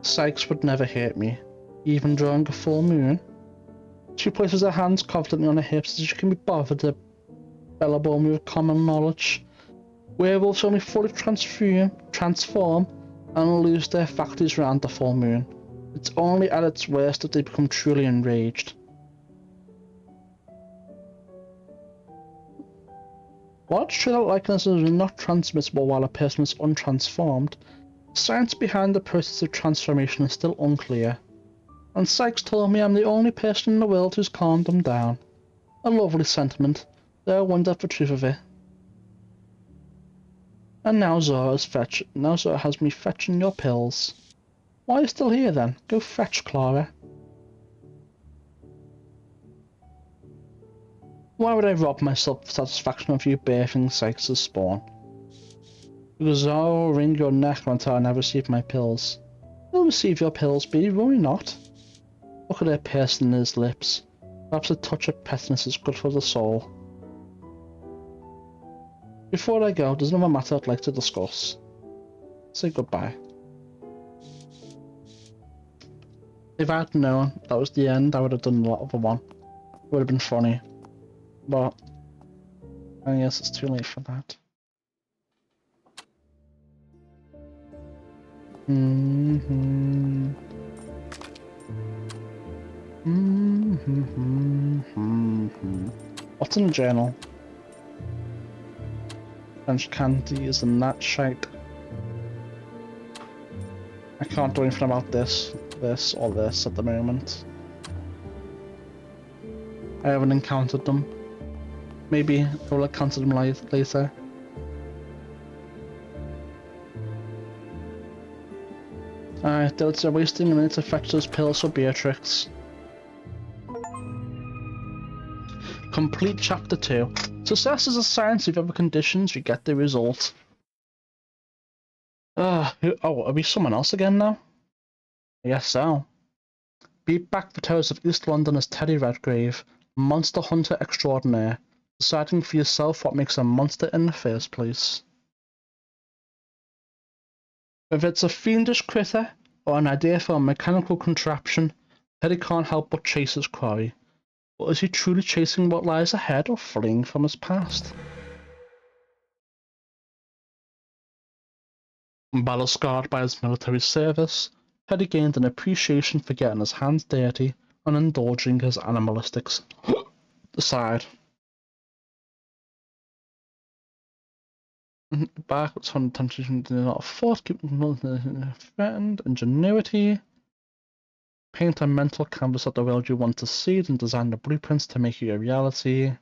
Sykes would never hurt me, even during a full moon. She places her hands confidently on her hips as she can be bothered to elbow me with common knowledge. Werewolves only fully transform and lose their faculties around the full moon. It's only at its worst that they become truly enraged. While it's true that likenesses are not transmissible while a person is untransformed, the science behind the process of transformation is still unclear. And Sykes told me I'm the only person in the world who's calmed them down. A lovely sentiment, though I wonder the truth of it. And now Zora has me fetching your pills. Why are you still here then? Go fetch Clara. Why would I rob myself of the satisfaction of you birthing Sykes' spawn? Because I'll wring your neck until I never receive my pills. You'll receive your pills, but you will not. Look at her piercing his lips. Perhaps a touch of petness is good for the soul. Before I go, there's another matter I'd like to discuss. Say goodbye. If I'd known that was the end, I would have done a lot of one. It would have been funny. But I guess it's too late for that. What's in the journal? French candies and that shite. I can't do anything about this, or this at the moment. I haven't encountered them. Maybe I will encounter them later. Alright, they're wasting a minute to fetch those pills for Beatrix. Complete chapter 2. Success is a science. If you have conditions, you get the result. Oh, are we someone else again now? I guess so. Beat back the terrors of East London as Teddy Redgrave, monster hunter extraordinaire, deciding for yourself what makes a monster in the first place. If it's a fiendish critter, or an idea for a mechanical contraption, Teddy can't help but chase his quarry. But is he truly chasing what lies ahead or fleeing from his past? Battle scarred by his military service, Teddy gained an appreciation for getting his hands dirty and indulging his animalistic side. Back with some temptation to not force, keeping threatened, ingenuity. Paint a mental canvas of the world you want to see, and design the blueprints to make it a reality. And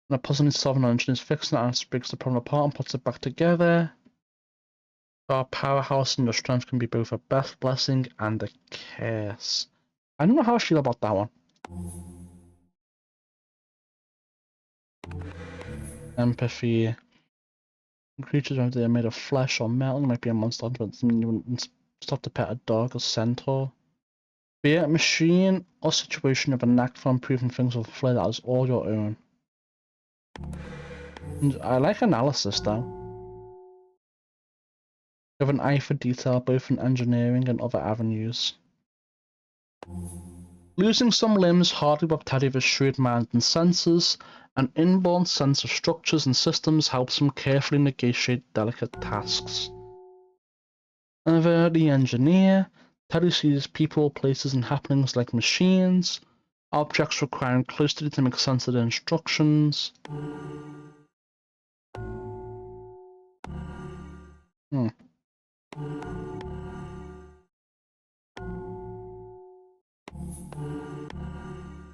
a puzzle needs solving, an engineer is fixing it and breaks the problem apart and puts it back together. Our powerhouse and your strength can be both a blessing and a curse. I don't know how I feel about that one. Empathy. Creatures, whether they're made of flesh or metal, might be a monster, but you wouldn't stop to pet a dog or centaur. Be it a machine or situation of a knack for improving things with a flair that is all your own. And I like analysis though. You have an eye for detail both in engineering and other avenues. Losing some limbs hardly robbed Teddy of his shrewd mind and senses. An inborn sense of structures and systems helps him carefully negotiate delicate tasks. The engineer, Teddy sees people, places, and happenings like machines, objects requiring close study to make sense of the instructions.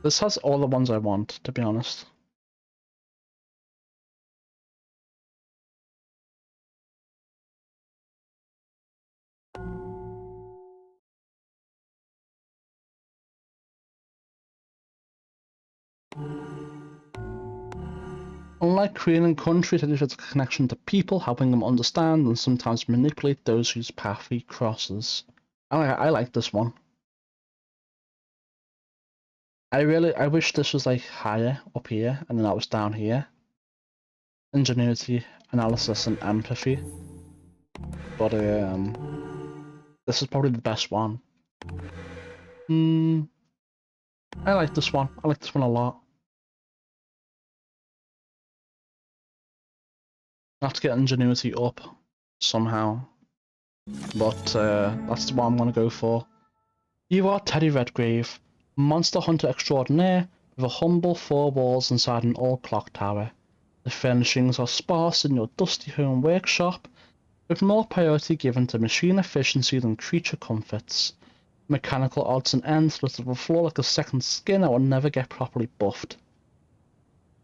This has all the ones I want, to be honest. Unlike creating countries, it has a connection to people, helping them understand and sometimes manipulate those whose path he crosses. I like this one. I wish this was like higher up here and then that was down here. Ingenuity, analysis, and empathy. But this is probably the best one. I like this one. I like this one a lot. I have to get ingenuity up somehow. But that's the one I'm gonna go for. You are Teddy Redgrave, monster hunter extraordinaire, with a humble 4 walls inside an old clock tower. The furnishings are sparse in your dusty home workshop, with more priority given to machine efficiency than creature comforts. Mechanical odds and ends littered the floor like a second skin that will never get properly buffed.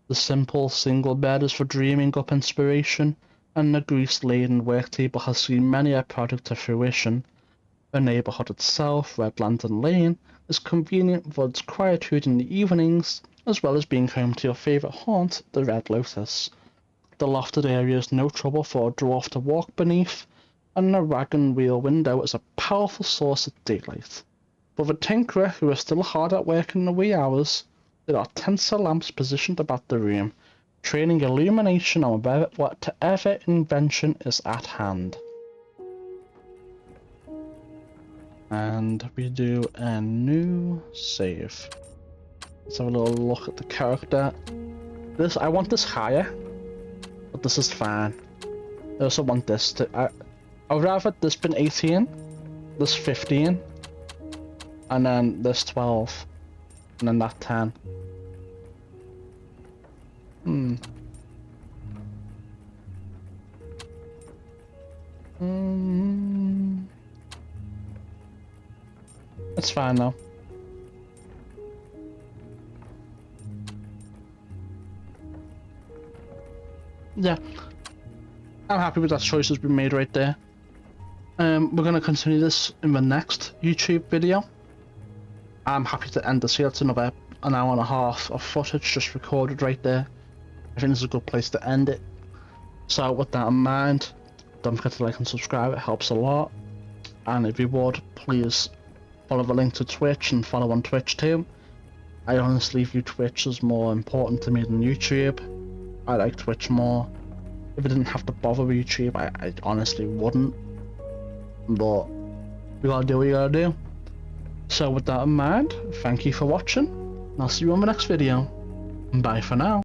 The simple single bed is for dreaming up inspiration, and the grease-laden work table has seen many a project to fruition. The neighbourhood itself, Red Lantern Lane, is convenient for its quietude in the evenings, as well as being home to your favourite haunt, the Red Lotus. the lofted area is no trouble for a dwarf to walk beneath, and the wagon wheel window is a powerful source of daylight. For the tinkerer who is still hard at work in the wee hours, there are tinsel lamps positioned about the room, training illumination on whatever invention is at hand. And we do a new save. Let's have a little look at the character. I want this higher, but this is fine. I also want this to. I'd rather this been 18, this 15, and then this 12, and then that 10. It's fine though. Yeah, I'm happy with that choice that's been made right there. We're gonna continue this in the next YouTube video. I'm happy to end this here. It's another an hour and a half of footage just recorded right there. I think this is a good place to end it. So with that in mind, don't forget to like and subscribe, it helps a lot. And if you would, please follow the link to Twitch and follow on Twitch too. I honestly view Twitch as more important to me than YouTube. I like Twitch more. If I didn't have to bother with YouTube, I honestly wouldn't. But we gotta do what we gotta do. So with that in mind, thank you for watching, and I'll see you on the next video. Bye for now.